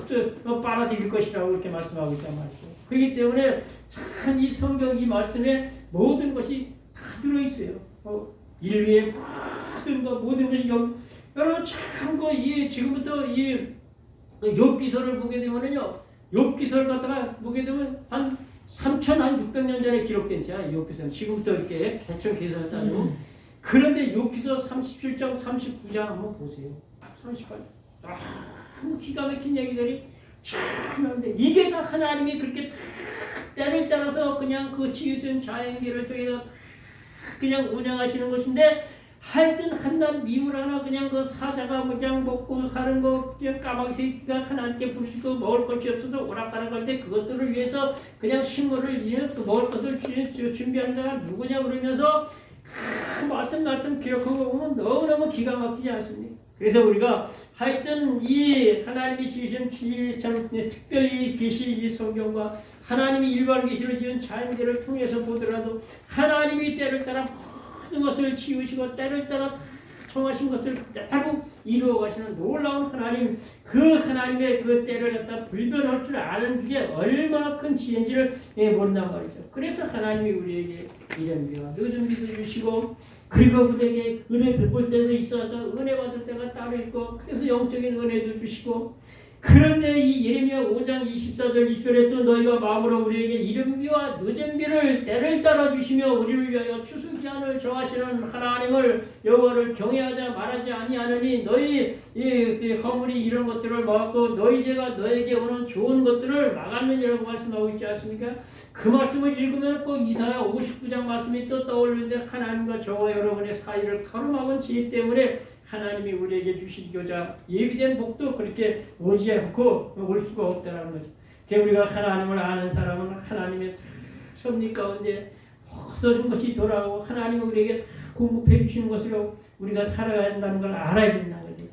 빨아들일 것이라고 이렇게 말씀하고 있단 말이죠. 그렇기 때문에 참 이 성경 이 말씀에 모든 것이 다 들어있어요. 인류의 모든 것이 여러분 참 지금부터 이 욥기서를 보게 되면은요 욥기서를 갖다가 보게 되면 한 3,600년 전에 기록된 자 욥기서는 지금부터 이렇게 대충 계산을 따지고 그런데 욥기서 37장 39장 한번 보세요. 38장 너무 기가 막힌 얘기들이 쭉 나오는데 이게 다 하나님이 그렇게 때를 따라서 그냥 그 지으신 자연계를 통해서 그냥 운영하시는 것인데 하여튼 한낱 미물 하나 그냥 그 사자가 그냥 먹고 사는 거 그냥 까마귀 새끼가 하나님께 부르시고 먹을 것이 없어서 오락가락 할때 그것들을 위해서 그냥 식물을 위해 그 먹을 것을 준비하는 자가 누구냐 그러면서 그 말씀 기록한 거 보면 너무너무 기가 막히지 않습니까? 그래서 우리가 하여튼 이 하나님이 지으신 참 특별히 계시 이 성경과 하나님이 일반 계시로 지은 자연계를 통해서 보더라도 하나님이 때를 따라 모든 것을 지으시고 때를 따라 청하신 것을 바로 이루어 가시는 놀라운 하나님, 그 하나님의 그 때를 갖다 불변할 줄 아는 게 얼마나 큰 지혜인지를 모른단 말이죠. 그래서 하나님이 우리에게 이런 비와 늦은 비도 주시고 그리고 우리에게 은혜 베풀 때도 있어서 은혜 받을 때가 따로 있고 그래서 영적인 은혜도 주시고 그런데 이 예레미야 5장 24절 20절에 또 너희가 마음으로 우리에게 이른 비와 늦은 비를 때를 따라 주시며 우리를 위하여 추수기한을 정하시는 하나님을 여호와를 경외하자 말하지 아니하느니 너희 이 허물이 이런 것들을 막고 너희 죄가 너에게 오는 좋은 것들을 막았느니라고 말씀하고 있지 않습니까? 그 말씀을 읽으면 그 이사야 59장 말씀이 또 떠오르는데 하나님과 저와 여러분의 사이를 가로막은 죄 때문에 하나님이 우리에게 주시고자 예비된 복도 그렇게 오지 않고 올 수가 없다는 거죠. 우리가 하나님을 아는 사람은 하나님의 섭리 가운데 모든 것이 돌아오고 하나님이 우리에게 공급해 주시는 것으로 우리가 살아가야 한다는 걸 알아야 된다는 거죠.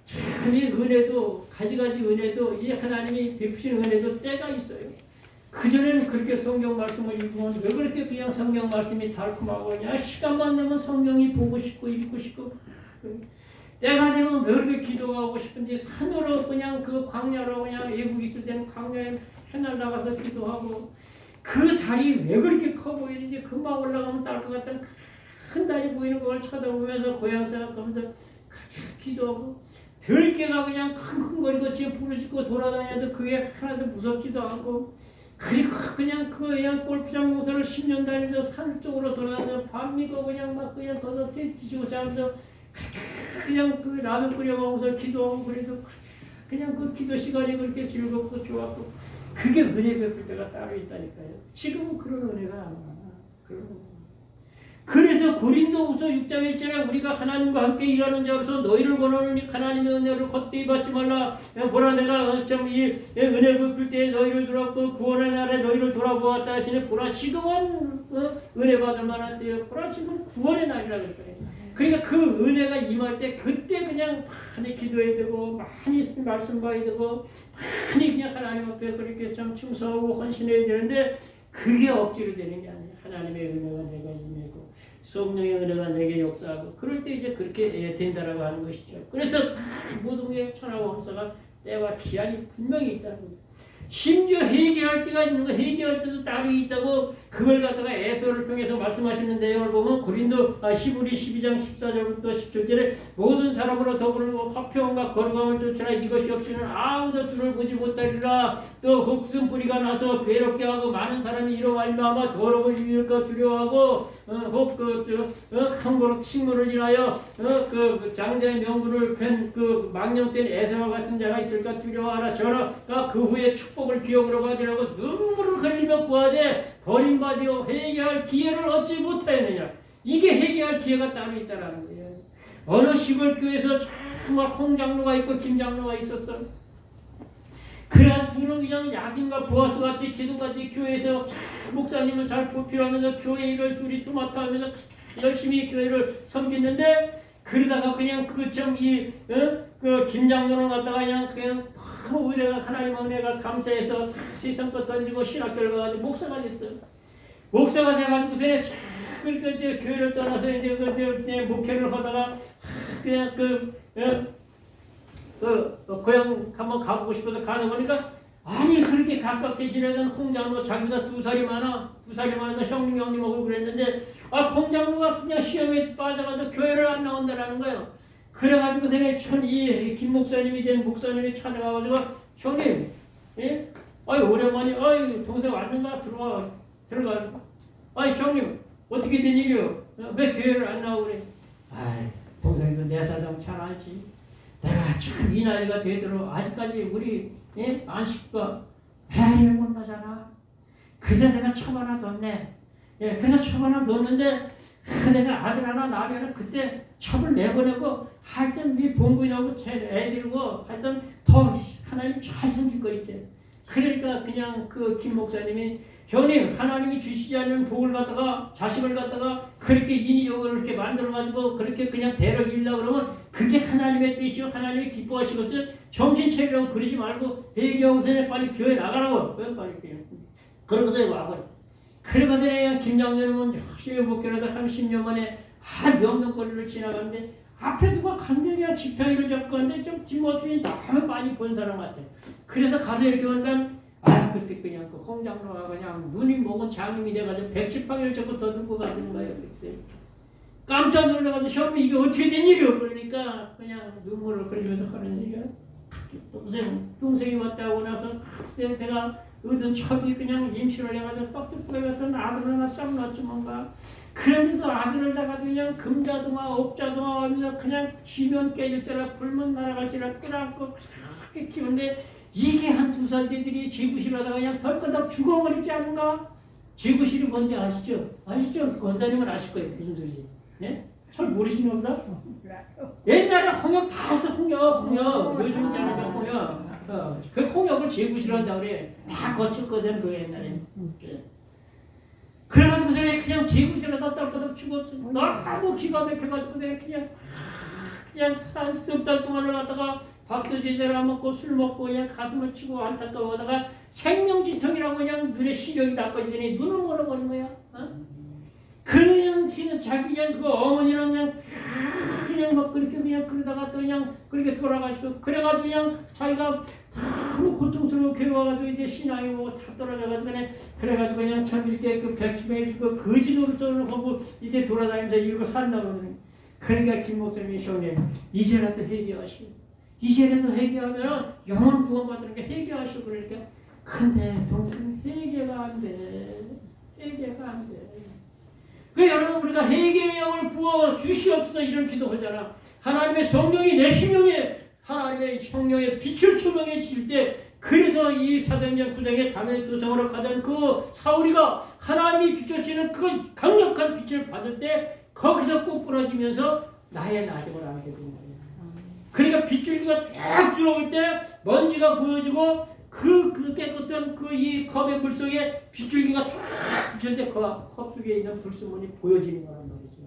참 이 은혜도 가지가지 은혜도 이 하나님이 베푸시는 은혜도 때가 있어요. 그전에는 그렇게 성경 말씀을 읽으면 왜 그렇게 그냥 성경 말씀이 달콤하고 그냥 시간만 되면 성경이 보고 싶고 읽고 싶고 때가 되면 왜 그렇게 기도하고 싶은지 산으로 그냥 그 광야로 그냥 외국 있을 때는 광야에 해날 나가서 기도하고 그 달이 왜 그렇게 커 보이는지 금방 올라가면 딸 것 같은 큰 달이 보이는 걸 쳐다보면서 고향 생각하면서 기도하고 들깨가 그냥 킁킁거리고 지금 부르짖고 돌아다녀도 그게 하나도 무섭지도 않고 그리고 그냥 골프장 농사를 10년 다니면서 산 쪽으로 돌아다녀 밤이고 그냥 막 그냥 거기서 뒤지고 자면서 그냥 그 라면 끓여 먹으면서 기도하고 그래도 그냥 그 기도 시간이 그렇게 즐겁고 좋았고 그게 은혜 베풀 때가 따로 있다니까요. 지금은 그런 은혜가 안 와. 그래서 고린도후서 6장 1절에 우리가 하나님과 함께 일하는 자로서 너희를 권하노니 하나님의 은혜를 헛되이 받지 말라. 보라 내가 이 은혜 베풀 때에 너희를 돌았고 구원의 날에 너희를 돌아보았다 하시니 보라 지금은 은혜 받을 만한 때요. 보라 지금 구원의 날이라 그랬어요. 그러니까 그 은혜가 임할 때 그때 그냥 많이 기도해야 되고 많이 말씀 봐야 되고 많이 그냥 하나님 앞에 그렇게 참 충성하고 헌신해야 되는데 그게 억지로 되는 게 아니에요. 하나님의 은혜가 내가 임하고 성령의 은혜가 내게 역사하고 그럴 때 이제 그렇게 된다라고 하는 것이죠. 그래서 모든 게 천하와 원사가 때와 기한이 분명히 있다는 거예요. 심지어 회개할 때가 있는 거, 회개할 때도 따로 있다고 그걸 갖다가 에서를 통해서 말씀하시는 내용을 보면 히브리 12장 14절부터 17절에 모든 사람으로 더불어 화평과 거룩함을 쫓으라 이것이 없이는 아무도 주를 보지 못하리라. 또 흑슨 뿌리가 나서 괴롭게 하고 많은 사람이 이로 말미암아 더러워질까 두려워하고 함부로 친구를 인하여 그 장자의 명분을 팬 그 망령된 에서와 같은 자가 있을까 두려워하라. 저는 그 후에 축복을 기업으로 받으려고 눈물을 흘리며 구하되 버림받아 회개할 기회를 얻지 못하였느냐. 이게 회개할 기회가 따로 있다라는 거예요. 어느 시골 교회에서 정말 홍 장로가 있고 김 장로가 있었어. 그래서 둘은 그냥 야긴과 보아스 같이 기둥같이 교회에서 목사님을 잘 보필하면서 교회 일을 둘이 맡아 하면서 열심히 교회를 섬기는데 그러다가 그냥 그 김장로는 갖다가 그냥 너무 은혜가 하나님 은혜가 감사해서 세상껏 던지고 신학교를 가가지고 목사가 됐어요. 목사가 돼가지고서 그러니까 이제 교회를 떠나서 이제 목회를 하다가 그냥 고향 한번 가보고 싶어서 가서 보니까 아니 그렇게 가깝게 지내던 홍장로 자기보다 2살이 많아서 형님하고 그랬는데 홍장로가 그냥 시험에 빠져가지고 교회를 안 나온다라는 거예요. 그래가지고서 이 김 목사님이 된 목사님이 찾아가가지고 형님, 예? 오랜만에 동생 왔는가 들어가. 형님 어떻게 된 일이요? 왜 교회를 안 나오고 그래? 동생도 내 사정 잘 알지. 내가 참 이 나이가 되도록 아직까지 우리 안식과 해를 못 나잖아. 그래서 내가 첩 하나 뒀네. 그래서 첩 하나 뒀는데 내가 아들 하나 낳으면 그때 첩을 내보내고 하여튼 이 본부인하고 제 애들고 하여튼 더 하나님 잘 섬길 거 있지. 그러니까 그냥 그 김 목사님이 형님 하나님이 주시지 않는 복을 갖다가 자식을 갖다가 그렇게 인위적으로 이렇게 만들어가지고 그렇게 그냥 대를 이으려고 그러면 그게 하나님의 뜻이요 하나님이 기뻐하시고 정신 차리라고 그러지 말고 회개하고서 빨리 교회 나가라고 빨리 그러고서 와버려. 그러고서 그냥 김장로는 열심히 목회를 하다 30년 만에 한 명동거리를 지나가는데 앞에 누가 강대리야 지팡이를 잡고 하는데 좀 뒷모습이 너무 많이 본 사람 같아. 그래서 가서 이렇게 보니까 글쎄 그냥 그 홍장로가 그냥 눈이 먹은 장님이 돼가지고 110방이를 잡고 더 들고 가는 거예요. 그때 깜짝 놀라가지고 형님 이게 어떻게 된 일이요? 그러니까 그냥 눈물을 흘리면서 하는 일이야. 동생이 왔다고 나서 학생 때가 얻은 첩이 그냥 임신을 해가지고 떡떡떡이 같은 아들을 하나 싹 낳지 뭔가. 그런데도 아들을 낳아가지고 그냥 금자동아 옥자동아 하면서 그냥 쥐면 깨질세라 불면 날아갈세라 끌어안고 그렇게 키우는데 이게 한 2살 애들이 제구실하다가 그냥 덜커덕 죽어버리지 않은가? 제구실이 뭔지 아시죠? 아시죠? 원장님은 아실 거예요. 무슨 소리지? 예? 잘 모르시는 겁니다. 옛날에 홍역 다 했어. 홍역. 요즘 있잖아. 홍역. 그 홍역을 제구실한다고 그래. 다 거쳤거든. 그 옛날에. 그래가지고 그냥 제구실하다 덜커덕 죽었어. 너무 기가 막혀가지고 그냥 석 달 동안을 갖다가 밥도 제대로 안 먹고 술 먹고 그냥 가슴을 치고 안타까워하다가 생명지통이라고 그냥 눈에 시력이 나빠지니 눈을 멀어버린 거야. 그냥 자기 그냥 그 어머니는 그냥 막 그렇게 그냥 그러다가 또 그냥 그렇게 돌아가시고 그래가지고 그냥 자기가 너무 고통스러워 괴로워가지고 이제 신앙이 뭐 다 떨어져가지고 그래가지고 그냥 참 이렇게 그 백지명이 그 거지 노릇을 하고 이제 돌아다니면서 이러고 산다고 그러는. 그러니까 김 목사님이 형님 이제라도 회개하시오. 이제라도 회개하면 영혼 구원받는 게 회개하시오. 그러니까 근데 동생 회개가 안 돼. 회개가 안 돼. 그 여러분 우리가 회개의 영을 부어 주시옵소서 이런 기도하잖아. 하나님의 성령이 내 심령에 하나님의 성령의 빛을 투명해질 때 그래서 이 사도행전 9장에 다메섹 도성으로 가던 그 사울이가 하나님이 비춰주시는 그 강력한 빛을 받을 때 거기서 꼭 부러지면서 나의 나중을 알게 된 거예요. 그러니까 빗줄기가 쫙 들어올 때 먼지가 보여지고 그 깨끗한 그 이 컵의 물 속에 빗줄기가 쫙 비칠 때 그 컵 속에 있는 불순물이 보여지는 거란 말이죠.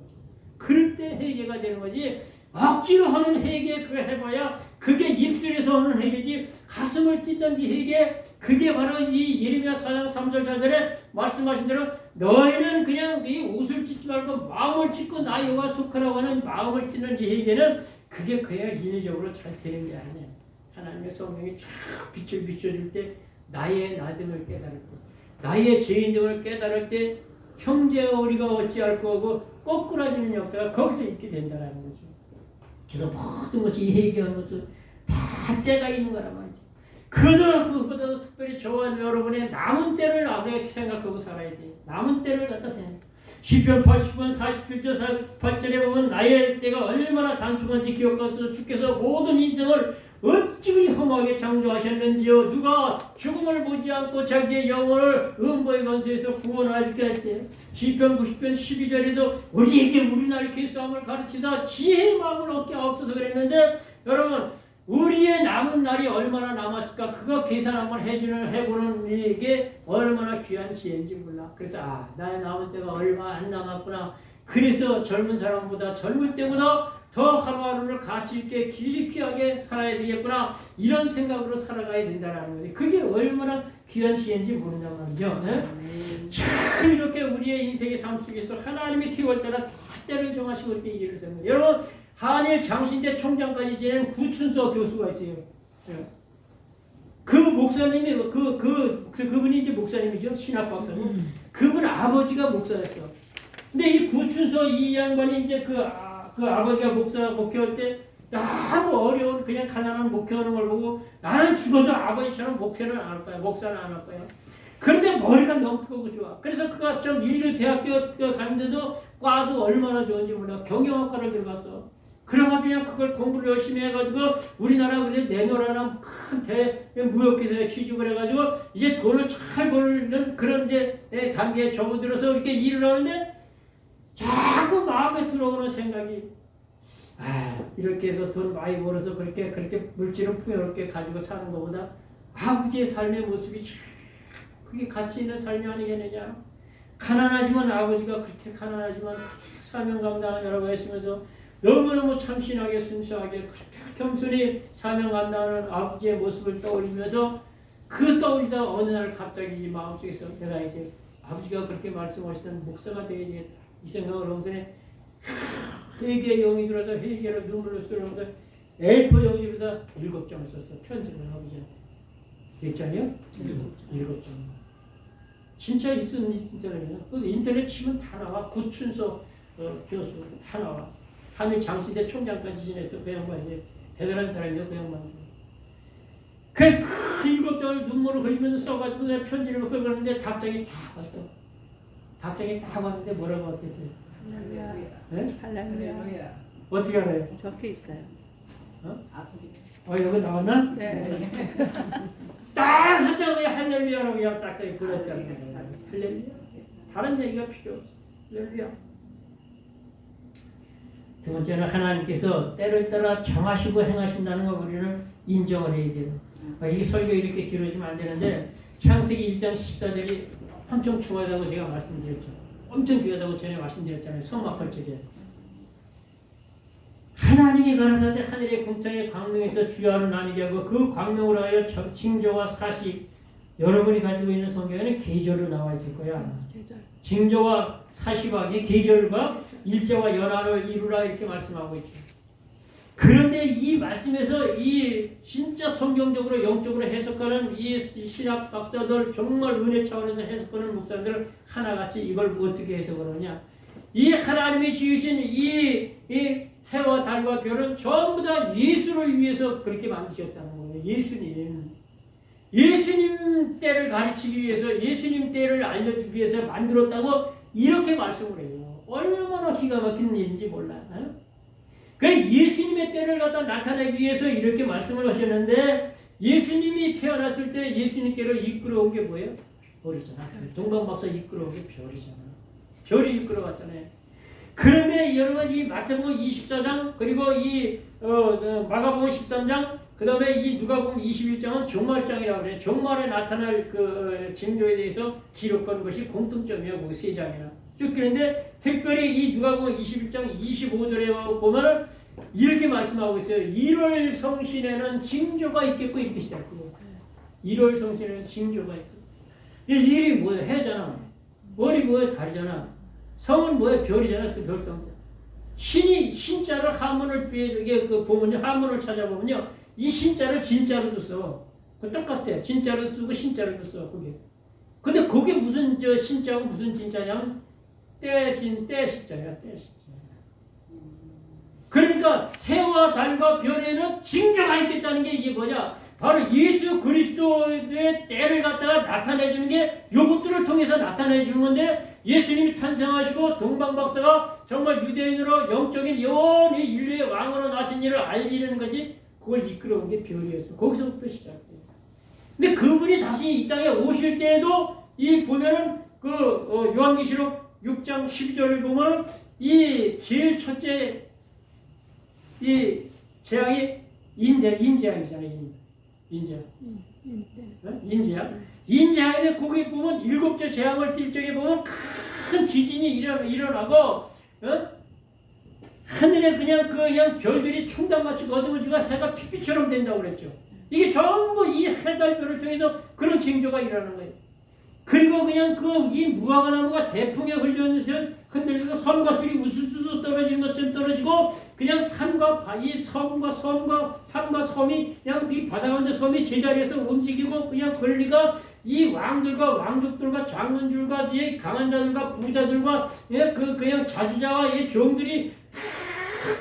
그럴 때 회개가 되는 거지. 억지로 하는 회개 그거 해봐야 그게 입술에서 하는 회개지 가슴을 찢는 이 회개 그게 바로 이 예레미야 4장 3절 4절에 말씀하신 대로 너희는 그냥 이 옷을 찢지 말고 마음을 찢고 나 여호와 속하라고 하는 마음을 찢는 이 회개는 그게 그야 인위적으로 잘 되는 게 아니야. 하나님의 성령이 쫙 빛을 비춰줄 때 나의 나됨을 깨달을 때 나의 죄인됨을 깨달을 때 형제와 우리가 어찌할 거고 거꾸라지는 역사가 거기서 있게 된다는 거죠. 그래서 모든 것이 회개하는 것도 다 때가 있는 거란 말이죠. 그보다도 특별히 저와 여러분의 남은 때를 우리가 생각하고 살아야 돼. 남은 때를 갖다 생각해. 시편 80편 47절 48절에 보면 나의 때가 얼마나 단축한지 기억하소서. 주께서 모든 인생을 어찌 그리 험하게 창조하셨는지요. 누가 죽음을 보지 않고 자기의 영혼을 음보의 권세에서 구원하게 하세요. 시편 90편 12절에도 우리에게 우리나라 계수함을 가르치사 지혜의 마음을 얻게 하옵소서 그랬는데 여러분 우리의 남은 날이 얼마나 남았을까 그거 계산 한번 해보는 이게 얼마나 귀한 지혜인지 몰라. 그래서 나의 남은 때가 얼마 안 남았구나. 그래서 젊은 사람보다 젊을 때보다 더 하루하루를 가치 있게 귀하게 살아야 되겠구나. 이런 생각으로 살아가야 된다는 거지. 그게 얼마나 귀한 지혜인지 모른단 말이죠. 참 이렇게 우리의 인생의 삶 속에서 하나님이 세월 따라 다 때를 정하시고 이렇게 일을 하는 거예요. 여러분 한일 장신대 총장까지 지낸 구춘서 교수가 있어요. 그 목사님이 그분이 이제 목사님이죠. 신학 박사님. 그분 아버지가 목사였어. 근데 이 구춘서 이 양반이 이제 그 아버지가 목회할 때 너무 어려운 그냥 가난한 목회하는 걸 보고 나는 죽어도 아버지처럼 목회는 안 할 거야. 목사는 안 할 거야. 그런데 머리가 너무 크고 좋아. 그래서 그가 좀 인류 대학교 갔는데도 과도 얼마나 좋은지 몰라. 경영학과를 들어갔어. 그래가지고 그냥 그걸 공부를 열심히 해가지고 우리나라 그래 내노라는 큰 무역회사에 취직을 해가지고 이제 돈을 잘 벌는 그런 이제 단계에 접어들어서 이렇게 일을 하는데 자꾸 마음에 들어오는 생각이 이렇게 해서 돈 많이 벌어서 그렇게 물질은 풍요롭게 가지고 사는 것보다 아버지의 삶의 모습이 그게 가치 있는 삶이 아니겠느냐. 가난하지만 아버지가 그렇게 가난하지만 사명 감당하느라고 했으면서 너무너무 참신하게 순수하게 그렇게 겸손히 사명 감당하는 아버지의 모습을 떠올리면서 그 떠올리다 어느 날 갑자기 이 마음속에서 내가 이제 아버지가 그렇게 말씀하시던 목사가 되어야 되겠다. 이 생각을 하면서 회개의 영이 들어서 회개로 눈물로 쓰면서 A4 용지보다 7장을 썼어. 편지를 아버지한테. 몇 장이요? 7장. 진짜 진짜예요. 인터넷 치면 다 나와. 구춘서 교수 다 나와. 한일 장신대 총장까지 지냈어. 그 양반이 대단한 사람이요. 그 양반이. 그 7장을 눈물을 흘리면서 써가지고 내가 편지를 흘렸는데 답장이 다 왔어. 답장이 다 왔는데 뭐라고 왔겠어요? 할렐루야. 네? 할렐루야. 어떻게 알아요? 적혀 있어요. 여기 나왔나? 네. 딱 한 장에 할렐루야라고 그냥 딱 보냈잖아요. 할렐루야. 다른 얘기가 필요 없어. 할렐루야. 두 번째는 하나님께서 때를 따라 정하시고 행하신다는 거 우리는 인정을 해야 돼요. 이 설교 이렇게 길어지면 안 되는데 창세기 1장 14절이 엄청 중요하다고 제가 말씀드렸죠. 엄청 중요하다고 전에 말씀드렸잖아요. 성막할 적에. 하나님이 가라사대 하늘의 궁창의 광명에서 주야로 나뉘게 하고 그 광명으로 하여 징조와 사시 여러분이 가지고 있는 성경에는 계절로 나와 있을 거야. 계절. 징조와 사시와 계절과 일제와 연화를 이루라 이렇게 말씀하고 있죠. 그런데 이 말씀에서 이 진짜 성경적으로 영적으로 해석하는 이 신학 박사들 정말 은혜 차원에서 해석하는 목사들은 하나같이 이걸 어떻게 해석을 하냐. 이 하나님이 지으신 이 해와 달과 별은 전부 다 예수를 위해서 그렇게 만드셨다는 거예요. 예수님 때를 가르치기 위해서, 예수님 때를 알려주기 위해서 만들었다고 이렇게 말씀을 해요. 얼마나 기가 막히는 일인지 몰라요. 그 예수님의 때를 갖다 나타내기 위해서 이렇게 말씀을 하셨는데, 예수님이 태어났을 때 예수님께로 이끌어온 게 뭐예요? 별이잖아. 동방박사 이끌어온 게 별이잖아. 별이 이끌어왔잖아요. 그런데 여러분, 이 마태복음 24장, 그리고 이 마가복음 13장, 그 다음에 이 누가복음 21장은 종말장이라고 그래요. 종말에 나타날 그 징조에 대해서 기록한 것이 공통점이야. 그 세 장이나. 쭉 그런데 특별히 이 누가복음 21장 25절에 보면 이렇게 말씀하고 있어요. 1월 성신에는 징조가 있겠고, 이렇게 시작해요. 1월 성신에는 징조가 있고. 이 일이 뭐예요? 해잖아. 월이 뭐예요? 달이잖아. 성은 뭐예요? 별이잖아. 별성. 신이 신자를 하문을 이게 그 보면요, 하문을 찾아보면요, 이 신자를 진자로도 써. 그 똑같아. 진자로 쓰고 신자로도 써. 그게. 근데 그게 무슨 저 신자고 무슨 진자냐면 때 신자야. 때 신자. 그러니까 해와 달과 별에는 징조가 있겠다는 게 이게 뭐냐? 바로 예수 그리스도의 때를 갖다가 나타내주는 게 요것들을 통해서 나타내주는 건데, 예수님이 탄생하시고 동방박사가 정말 유대인으로 영적인 영원히 인류의 왕으로 나신 일을 알리는 것이 그걸 이끌어온 게 별이었어. 거기서부터 시작돼요. 근데 그분이 다시 이 땅에 오실 때에도 이 보면은 그 요한계시록 6장 12절을 보면은 이 제일 첫째 이 재앙이 인재앙이잖아요. 인재앙. 인재앙에 거기 보면 7째 재앙을 띌 적에 보면 큰 지진이 일어나고, 하늘에 그냥 별들이 총단같이 어두워지고 해가 핏빛처럼 된다고 그랬죠. 이게 전부 이 해달별을 통해서 그런 징조가 일어나는 거예요. 그리고 그냥 이 무화과 나무가 대풍에 흔들려서 섬과 술이 우수수 떨어지는 것처럼 떨어지고, 그냥 산과 섬이 그냥 이 바다가운데 섬이 제자리에서 움직이고, 그냥 그러니까 이 왕들과 왕족들과 장군들과 이 강한 자들과 부자들과 그냥 자주자와 이 종들이 다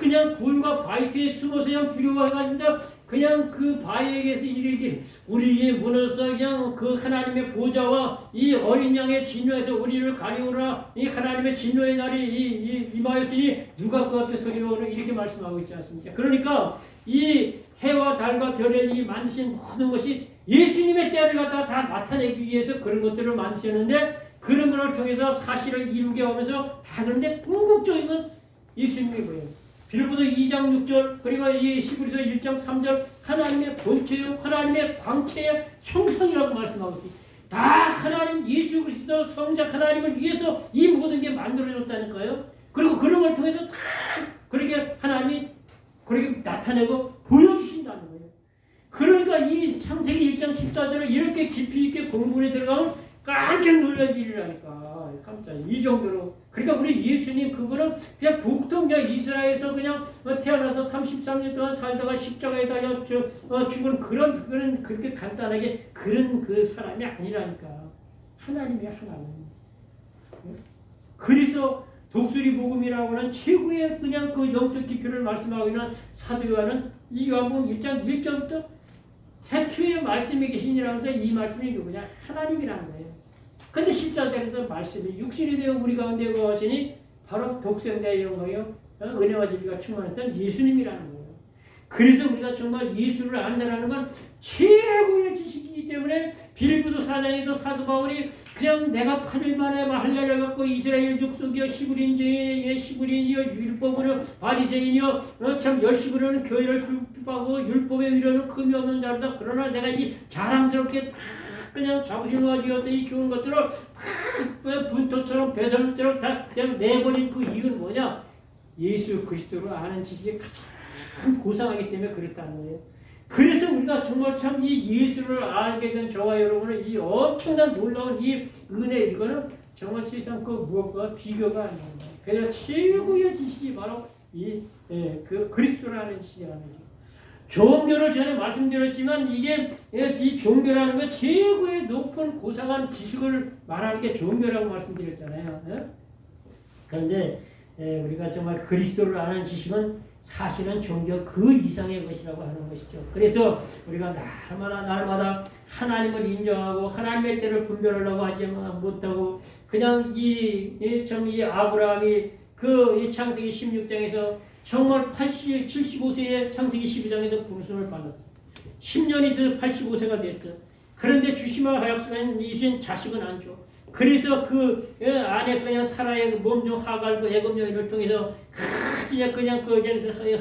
그냥 굴과 바위트에 숨어서 그냥 두려워해가지고 그냥 그 바위에게서 이르기를, 우리의 무너서 그냥 그 하나님의 보좌와 이 어린 양의 진노에서 우리를 가리우라. 이 하나님의 진노의 날이 임하였으니 누가 그 앞에 서리오라. 이렇게 말씀하고 있지 않습니까? 그러니까 이 해와 달과 별의 이 만드신 모든 것이 예수님의 때를 갖다가 다 나타내기 위해서 그런 것들을 만드셨는데, 그런 것을 통해서 사실을 이루게 하면서 다, 그런데 궁극적인 건 예수님이 뭐예요? 빌보도 2장 6절, 그리고 이 히브리서 1장 3절, 하나님의 본체요, 하나님의 광채의 형상이라고 말씀하고 있습니다. 다 하나님 예수 그리스도 성자 하나님을 위해서 이 모든 게 만들어졌다니까요. 그리고 그런 걸 통해서 다 그렇게 하나님이 그렇게 나타내고 보여주신다는 거예요. 그러니까 이 창세기 1장 14절을 이렇게 깊이 있게 공부에 들어가면 깜짝 놀랄 일이라니까. 깜짝. 이 정도로. 그러니까 우리 예수님 그분은 그냥 보통 그냥 이스라엘에서 그냥 태어나서 33년 동안 살다가 십자가에 달려 죽은 그런 그렇게 간단하게 그런 그 사람이 아니라니까. 하나님의 하나님. 그래서 독수리 복음이라고 하는 최고의 그냥 그 영적 깊이를 말씀하고 있는 사도 요한은 이 요한복음 1장 1절부터 태초에 말씀이 계시니라면서 이 말씀이 누구냐? 하나님이라는 거예요. 근데 십자가에서 말씀이 육신이 되어 우리 가운데 거하시니 바로 독생자 이런 거예요. 은혜와 진리가 충만했던 예수님이라는 거예요. 그래서 우리가 정말 예수를 안다라는 건 최고의 지식이기 때문에 빌립보서 4장에서 사도 바울이 그냥 내가 8일 만에 할례를 갖고 이스라엘 족속이여 히브리인이여 율법으로 바리새인이여 참 열심으로는 교회를 핍박하고 율법에 의뢰는 금이 없는 자로다. 그러나 내가 이 자랑스럽게 그냥 자부심을 가지고 이 좋은 것들을 분토처럼 배설물처럼 다 그냥 내버린 그 이유는 뭐냐? 예수 그리스도를 아는 지식이 가장 고상하기 때문에 그렇다는 거예요. 그래서 우리가 정말 참 이 예수를 알게 된 저와 여러분은 이 엄청난 놀라운 이 은혜, 이거는 정말 세상 그 무엇과 비교가 안 되는 거예요. 그래서 최고의 지식이 바로 그 그리스도라는 지식이라는 거죠. 종교를 전에 말씀드렸지만 이게 이 종교라는 건 최고의 높은 고상한 지식을 말하는 게 종교라고 말씀드렸잖아요. 그런데 우리가 정말 그리스도를 아는 지식은 사실은 종교 그 이상의 것이라고 하는 것이죠. 그래서 우리가 날마다 하나님을 인정하고 하나님의 때를 분별하려고 하지 못하고 그냥 이 아브라함이 이 창세기 16장에서 정말 75세에 창세기 12장에서 부르심을 받았어. 10년이 있어서 85세가 됐어. 그런데 주시마 약속한 이신 자식은 안 줘. 그래서 그 안에 그냥 사라의 몸종 하갈고 애굽 여인을 통해서 그냥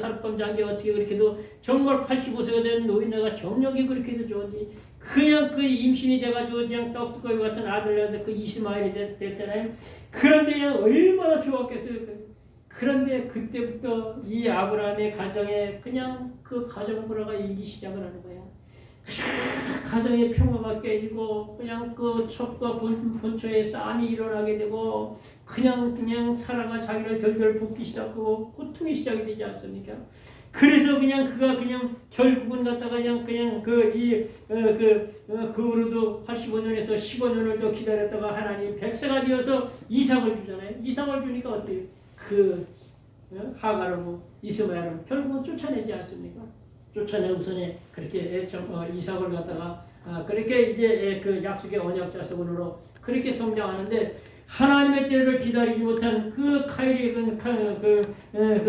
하룻밤 잔게 어떻게 그렇게도 정말 85세가 된 노인네가 정력이 그렇게도 좋은지 그냥 그 임신이 돼가지고 그냥 떡두꺼비 같은 아들한테 그 이스마엘이 됐잖아요. 그런데 그냥 얼마나 좋았겠어요. 그런데 그때부터 이 아브라함의 가정에 그냥 그 가정 불화가 일기 시작을 하는 거야. 가정의 평화가 깨지고 그냥 그 첩과 본처의 싸움이 일어나게 되고 그냥 사라가 자기를 덜덜 볶기 시작하고 고통이 시작이 되지 않습니까? 그래서 그냥 그가 그냥 결국은 갖다가 그냥 그 후로도 85년에서 15년을 더 기다렸다가 하나님 100세가 되어서 이삭을 주잖아요. 이삭을 주니까 어때요? 하갈을 이스마엘을 결국은 쫓아내지 않습니까? 쫓아내고서는 그렇게 이삭을 갖다가 그렇게 이제 그 약속의 언약 자손으로 그렇게 성장하는데 하나님의 때를 기다리지 못한 그 카일의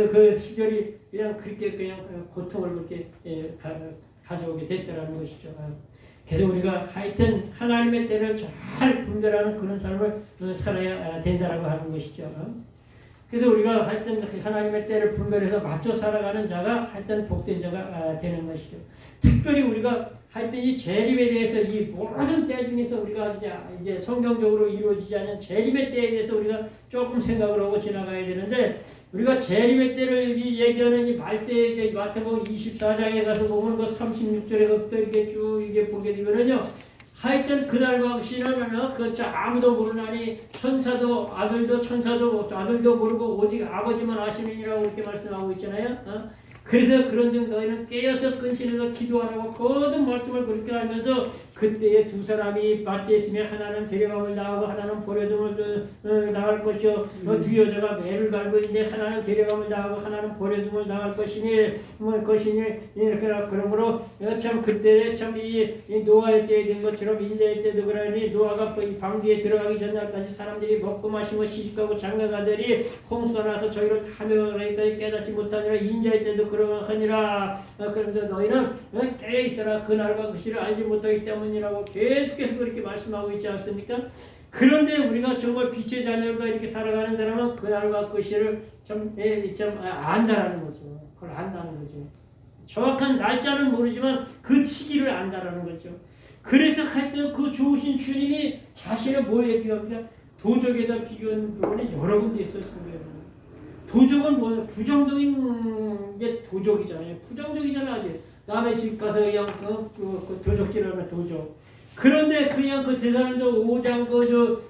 그 시절이 그냥 그렇게 그냥 고통을 그렇게 가져오게 됐다라는 것이죠. 그래서 우리가 하여튼 하나님의 때를 잘 분별하는 그런 삶을 살아야 된다라고 하는 것이죠. 그래서 우리가 하여튼 하나님의 때를 분별해서 맞춰 살아가는 자가 하여튼 복된 자가 되는 것이죠. 특별히 우리가 하여튼 이 재림에 대해서 이 모든 때 중에서 우리가 이제 성경적으로 이루어지지 않은 재림의 때에 대해서 우리가 조금 생각을 하고 지나가야 되는데 우리가 재림의 때를 얘기하는 이 말세의 마태복음 24장에 가서 보면 그 36절에부터 이렇게 쭉 이게 보게 되면은요. 하여튼 그날과 시는 아무도 모르나니 천사도 아들도 모르고 오직 아버지만 아시느니라고 이렇게 말씀하고 있잖아요. 그래서 그런 정도에는 깨어서 근신해서 기도하라고 거듭 말씀을 그렇게 하면서 그때에 두 사람이 밭에 있으며 하나는 데려감을 당하고 하나는 버려둠을 당할 것이요 두 여자가 매를 갈고 있는데 하나는 데려감을 당하고 하나는 버려둠을 당할 것이니 그러므로 참 그때에 참 이 노아의 때에 된 것처럼 인자의 때도 그러니 노아가 이 방주에 들어가기 전날까지 사람들이 먹고 마시고 시집가고 장가가더니 홍수가 나서 저희를 다 멸하니까 깨닫지 못하니라 인자의 때도 그러하니라. 그러면서 너희는 깨어있어라 그날과 그 시를 알지 못하기 때문이라고 계속해서 그렇게 말씀하고 있지 않습니까? 그런데 우리가 정말 빛의 자녀가 이렇게 살아가는 사람은 그날과 그 시를 좀 안다라는 거죠. 그걸 안다는 거죠. 정확한 날짜는 모르지만 그 시기를 안다라는 거죠. 그래서 하여튼 그 좋으신 주님이 자신을 뭐에 비교합니까? 도적에다 비교하는 부분이 여러 군데 있었습니다. 도적은 뭐예요? 부정적인 게 도적이잖아요. 부정적이잖아요. 남의 집 가서 그냥 그 도적질하는 도적. 그런데 그냥 그 제사는저 5장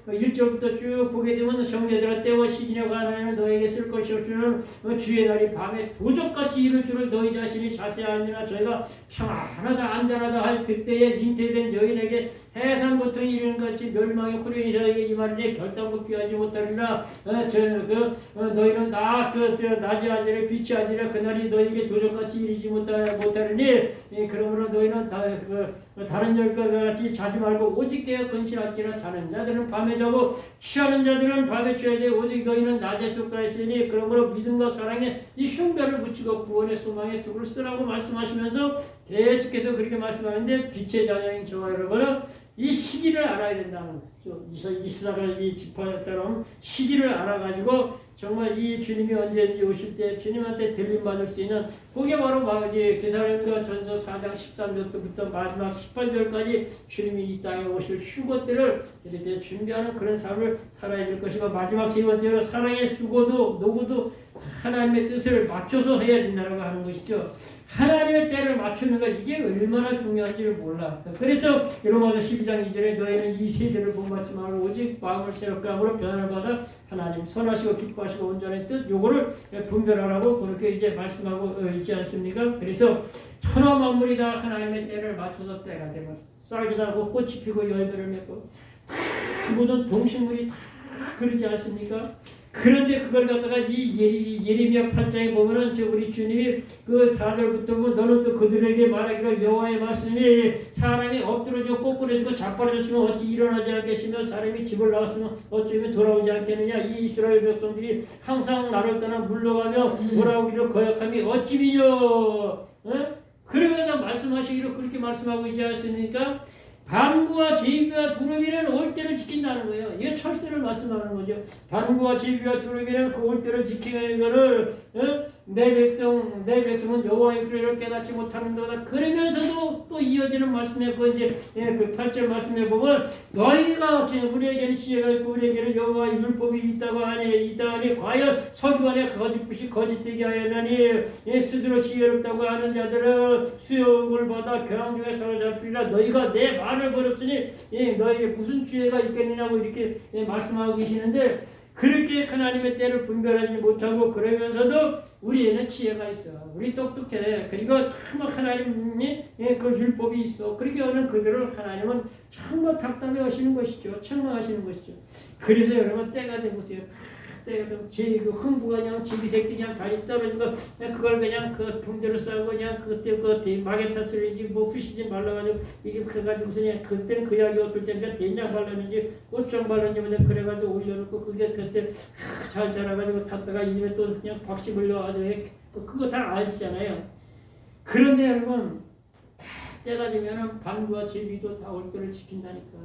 1절부터 쭉 보게 되면 형제들아 때와 시기냐 가나는 너에게 쓸 것이요 주는 주의 날이 밤에 도적같이 이룰 줄을 너희 자신이 자세히 알미나 저희가 평안하다 안전하다 할 그때에 잉태된 여인에게 해산 고통이 이르는 같이 멸망의 호련이 저에게 임하리니 결단코 피하지 못하리라. 너희는 낮이 아니라 빛이 아니라 그날이 너희에게 도적같이 이르지 못하리니 그러므로 너희는 다른 열과 같이 자지 말고 오직 되어 근신할지라. 자는 자들은 밤에 자고 취하는 자들은 밤에 취해야 돼. 오직 너희는 낮에 속하였으니 그러므로 믿음과 사랑에 이 흉배를 붙이고 구원의 소망에 둑을 쓰라고 말씀하시면서 계속해서 그렇게 말씀하는데 빛의 자녀인 저와 여러분은 이 시기를 알아야 된다는 거죠. 이스라엘 이 지파 사람 시기를 알아가지고 정말 이 주님이 언제든지 오실 때 주님한테 들림받을 수 있는 그게 바로 게사령가 전서 4장 13절부터 마지막 18절까지 주님이 이 땅에 오실 휴거 때를 이렇게 준비하는 그런 삶을 살아야 될 것이고 마지막 세 번째로 사랑의 수고도 노고도 하나님의 뜻을 맞춰서 해야 된다고 하는 것이죠. 하나님의 때를 맞추는 것 이게 얼마나 중요한지를 몰라. 그래서 로마서 12장 2절에 너희는 이 세대를 본받지 말고 오직 마음을 새롭게 함으로 변화를 받아 하나님 선하시고 기뻐하시고 온전한 뜻 요거를 분별하라고 그렇게 이제 말씀하고 있지 않습니까? 그래서 천하 만물이 다 하나님의 때를 맞춰서 때가 되면 싹이 나고 꽃이 피고 열매를 맺고 모든 동식물이 다 그러지 않습니까? 그런데 그걸 갖다가 이 예레미야 8장에 보면은 저 우리 주님이 그 4절부터 보면 너는 또 그들에게 말하기를 여호와의 말씀이 사람이 엎드러져 꼬꾸라지고 자빠져졌으면 어찌 일어나지 않겠으며 사람이 집을 나갔으면 어쩌면 돌아오지 않겠느냐. 이 이스라엘 백성들이 항상 나를 떠나 물러가며 돌아오기를 거역함이 어찌 미뇨. 그러면서 말씀하시기로 그렇게 말씀하고 있지 않습니까? 반구와 제비와 두루미는 올 때를 지킨다는 거예요. 이게 철새를 말씀하는 거죠. 반구와 제비와 두루미는 그 올 때를 지키는 거를 내 백성은 여호와의 규례를 깨닫지 못하는 거다. 그러면서도 또 이어지는 말씀에 그 이제 그 8절 말씀에 보면 너희가 우리에게는 지혜가 있고 우리에게는 여호와의 율법이 있다고 하니 과연 서기 안에 거짓부시 거짓되게 하였나니 스스로 지혜롭다고 하는 자들은 수욕을 받아 교황 중에 사로잡히리라. 너희가 내 말을 버렸으니 너희에게 무슨 지혜가 있겠느냐고 이렇게 말씀하고 계시는데 그렇게 하나님의 때를 분별하지 못하고 그러면서도 우리에는 지혜가 있어. 우리 똑똑해. 그리고 정말 하나님이 그 율법이 있어. 그렇게 하는 그들을 하나님은 정말 답답해 하시는 것이죠. 책망하시는 것이죠. 그래서 여러분 때가 되보세요. 때가 되면 그 흥부가 그냥 지기 새끼 그냥 다리 떨어진 거 그걸 그냥 그 붕대로 싸고 그냥 그때 그 마개탄을 뭐 부시지 말라가지고 이게 그래가지고 그냥 그때는 그 약이 어떨 때니까 된장 발랐는지 고추장 발랐는지 그래가지고 올려놓고 그게 그때 잘 자라가지고 갔다가 이집에 또 그냥 박심을 넣어가지고 그거 다 아시잖아요. 그런데 여러분 때가 되면은 반구와 제비도 다 올 때를 지킨다니까.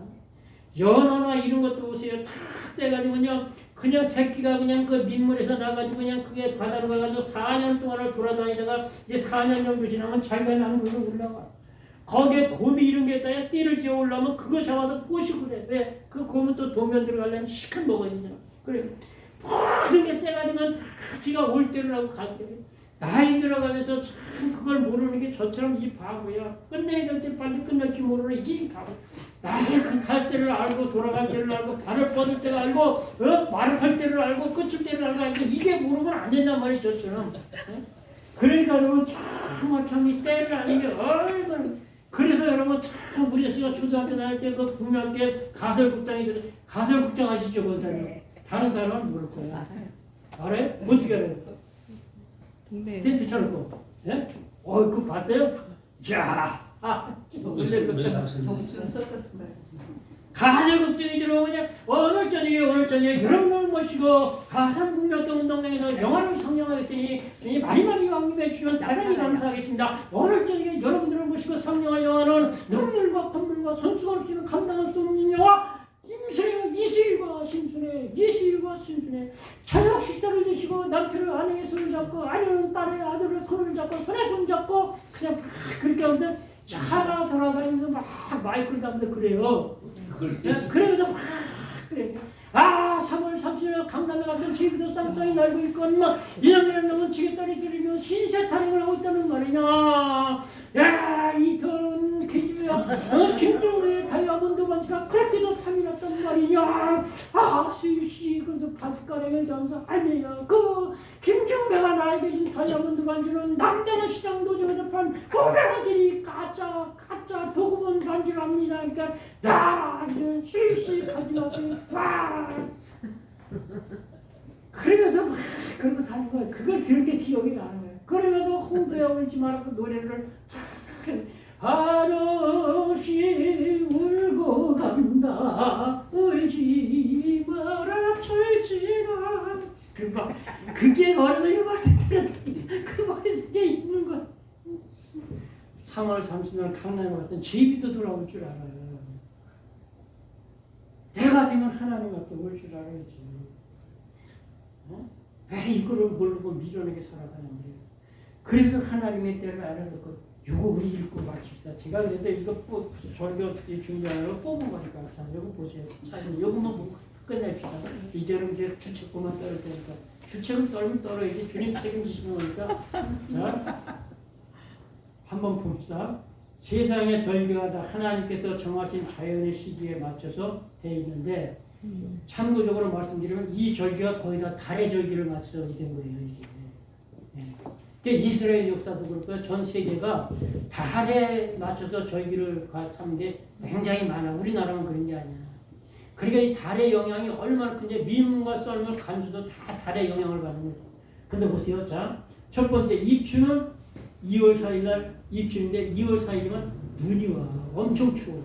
연어나 이런 것도 보세요. 다 때가 되면요. 그냥 새끼가 그냥 그 민물에서 나가지고 그냥 그게 바다로 가가지고 4년 동안을 돌아다니다가 이제 4년 정도 지나면 자기가 나는 걸로 올라와. 거기에 곰이 이런 게 있다야 띠를 지어 올라오면 그거 잡아서 포식을 해. 왜? 그 곰은 또 도면 들어가려면 시큰 먹어야 되잖아. 그래. 모든 게 때가 되면 다 지가 올 때를 하고 갈 때. 나이 들어가면서 참 그걸 모르는 게 저처럼 이 바보야. 끝내야 될 때 빨리 끝낼지 모르는 이게 바보. 나이 갈 때를 알고 돌아갈 때를 알고 발을 뻗을 때를 알고 말을 할 때를 알고 끝을 때를 알고 이게 모르면 안 된단 말이야 저처럼. 그러니까 여러분 참 이 때를 아는 게 얼마나. 그래서 여러분 참 우리가 제가 초등학교 다닐 때 그 국민학교 가설국장이 가설국장 아시죠 권사님? 네. 다른 사람은 모를 거야. 알아요? 어떻게 알아요? 텐트 쳐놓고, 예? 그거 봤어요? 야, 동춘 섞었어요. 가설국장이 들어오면 오늘 저녁에 여러분을 모시고 가산국민학교 운동장에서 영화를 상영하겠으니 많이 왕님해 주시면 대단히 감사하겠습니다. 오늘 저녁에 여러분들을 모시고 상영할 영화는 눈물과 콧물과 선수가 없이는 감당할 수 없는 영화 이슬과 심순의 저녁 식사를 드시고 남편을 아내의 손을 잡고 아내는 딸의 아들을 손을 잡고 손에 손 잡고 그냥 그렇게 하면서 차가 돌아다니면서 막 마이크를 잡는데 그래요. 그러면서 막 그래. 3월 30일 강남에 갔던 제비도 쌍쌍이 날고 있건만 이놈들은 놈은 지게다리 들이며 신세 타령을 하고 있다는 말이냐. 야, 이 더러운 계집애야. 김정우의 다이아몬드 반지가 그렇게도 탐이 났단 말이냐. 수유씨 그래서 바스가랭을 잡아서 아니야. 그 김정배가 나에게 준 다이아몬드 반지는 남대문 시장 노점에서 판 500원짜리 가짜 도구본 반지랍니다. 그러니까 나 이런 수유씨 가지 마세요. 그러면서 막 그러고 다닌 거야. 그걸 들을 때 기억이 나는 거야. 그러면서 홍도에 울지 말고 노래를 한없이 울고 간다 울지 마라 철지마. 그러니까 그게 어려서 이 말을 들었더니 그 머릿속에 있는 거야. 3월 30일 강남에 갔던 제비도 돌아올 줄 알아요. 내가 되면 하나님 앞에 올 줄 알아야지. 왜 이거를 모르고 미련하게 살아가는데. 그래서 하나님의 때를 알아서 이거 우리 읽고 마칩시다. 제가 그래도 이거 절교 준비하려고 뽑은 거니까. 자, 이거 보세요. 자, 이거만 보고 끝냅시다. 이제는 이제 주책구만 떨을 테니까. 주책을 떨면 떨어야지. 주님 책임지시는 거니까. 자, 한번 봅시다. 세상의 절기가 다 하나님께서 정하신 자연의 시기에 맞춰서 되어 있는데 참고적으로 말씀드리면 이 절기가 거의 다 달의 절기를 맞춰서 된 거예요. 이게. 그러니까 이스라엘 역사도 그렇고 전 세계가 달에 맞춰서 절기를 삼는 게 굉장히 많아. 우리나라만 그런 게 아니야. 그러니까 이 달의 영향이 얼마나 큰지 민물과 썰물 간수도 다 달의 영향을 받는 거죠. 근데 보세요. 자, 첫 번째 입추는 2월 4일 날 입추인데 2월 4일이면 눈이 와. 엄청 추워.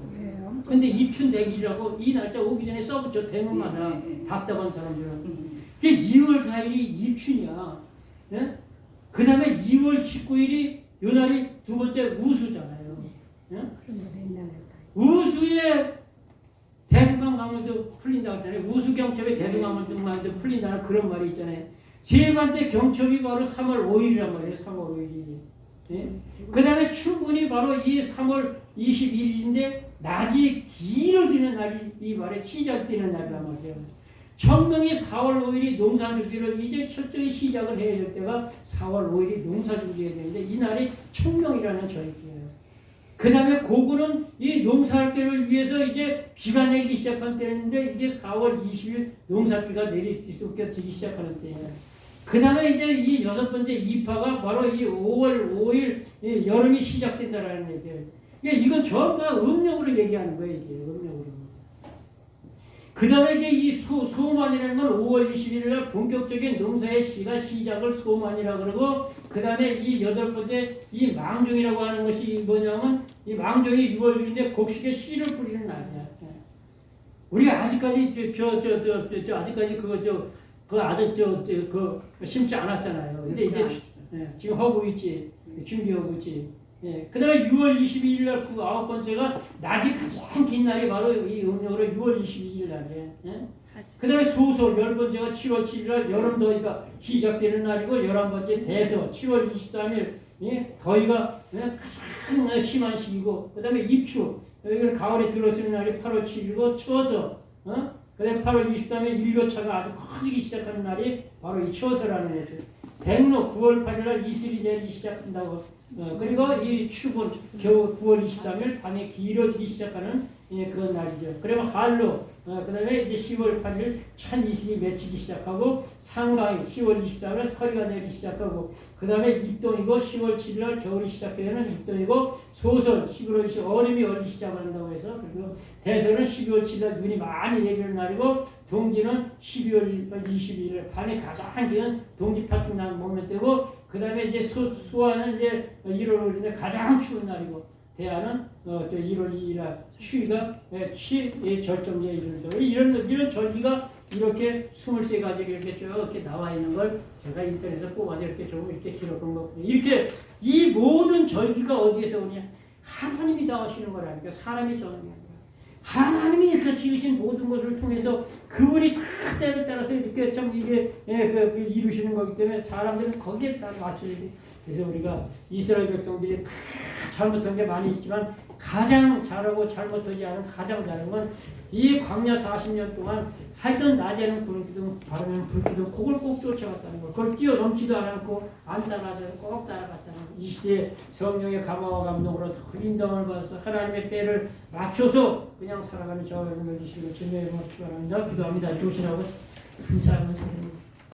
근데 입춘 대길이라고 이 날짜 오기 전에 써붙여 대문마다 답답한 사람들은. 이게 2월 4일이 입춘이야. 예? 그 다음에 2월 19일이 요 날이 두 번째 우수잖아요. 예? 우수에 대두강 강물도 풀린다고 했잖아요. 우수 경첩에 대두강 강물도 풀린다는 그런 말이 있잖아요. 세 번째 경첩이 바로 3월 5일이란 말이에요. 3월 5일이. 예? 그 다음에 춘분이 바로 이 3월 21일인데 낮이 길어지는 날이 이 말에 시작되는 날이란 말이에요. 천명이 4월 5일이 농사준비를 이제 철저히 시작을 해야 될 때가 4월 5일이 농사준비해야 되는데 이 날이 천명이라는 절기예요. 그 다음에 고구는 이 농사할 때를 위해서 이제 비가 내리기 시작한 때인데 이게 4월 20일 농사비가 내리기 시작하는 때예요. 그 다음에 이제 이 여섯 번째 이파가 바로 이 5월 5일 이 여름이 시작된다라는 얘기예요. 이건 전부 다 음력으로 얘기하는 거예요. 이게 음력으로. 그 다음에 이제 이 소만이라는 건 5월 20일 날 본격적인 농사의 시가 시작을 소만이라 그러고, 그 다음에 이 여덟 번째 이 망종이라고 하는 것이 뭐냐면 이 망종이 6월 6일인데 곡식에 씨를 뿌리는 날이야. 우리가 아직까지 아직까지 그 아직 심지 않았잖아요. 이제 지금 하고 있지. 준비하고 있지. 예. 그 다음에 6월 22일 날 그 아홉 번째가 낮이 가장 긴 날이 바로 이 음력으로 6월 22일 날이에요. 예? 그 다음에 소소 열 번째가 7월 7일 날 여름 더위가 시작되는 날이고, 11번째 대서 7월 23일 예? 더위가 가장 심한 시기고, 그 다음에 입추 여기는 가을에 들어서는 날이 8월 7일이고, 처서 그 다음에 8월 23일 일교차가 아주 커지기 시작하는 날이 바로 이 처서라는 거죠. 백로 9월 8일 날 이슬이 내리기 시작한다고. 그리고 이 추분 겨우 9월 23일 밤에 길어지기 시작하는 그런 날이죠. 그러면 한로 그 다음에 이제 10월 8일 찬 이슬이 맺히기 시작하고, 상강이 10월 24일 서리가 내리기 시작하고, 그 다음에 입동이고 10월 7일 날 겨울이 시작되는 입동이고, 소설 11월 20일 얼음이 얼기 시작한다고 해서, 그리고 대설은 12월 7일 날 눈이 많이 내리는 날이고, 동지는 12월 22일 밤에 가장 긴 동지 파충 날 먹는 때고, 그 다음에 이제 수화는 이제 1월 5일인데 가장 추운 날이고, 대안은 1월 2일 날 추위가 절정기에 이르는 이런 절기가 이렇게 23가지를 이렇게 쭉 이렇게 나와 있는 걸 제가 인터넷에서 뽑아서 이렇게 좀 이렇게 기록한 거거든요. 이렇게 이 모든 절기가 어디에서 오냐? 하나님이 다 하시는 거라니까. 사람이 정하는 게 아니라 하나님이 이렇게 지으신 모든 것을 통해서 그분이 다 때를 따라서 이렇게 참 이게 이루시는 거기 때문에 사람들은 거기에 따라 맞춰야 돼. 그래서 우리가 이스라엘 백성들이 잘못한 게 많이 있지만 가장 잘하고 잘못하지 않은 가장 잘한 건 이 광야 40년 동안 하여튼 낮에는 구름기둥 밤에는 불기둥 그걸 꼭 쫓아갔다는 거. 그걸 뛰어넘지도 않았고 안 따라가서 꼭 따라갔다는 거. 이 시대에 성령의 감화와 감동으로 더 인정을 받아서 하나님의 때를 맞춰서 그냥 살아가는 저와 여러분을 주시고 주님의 이름으로 축원합니다. 기도합니다. 조신하고 감사합니다.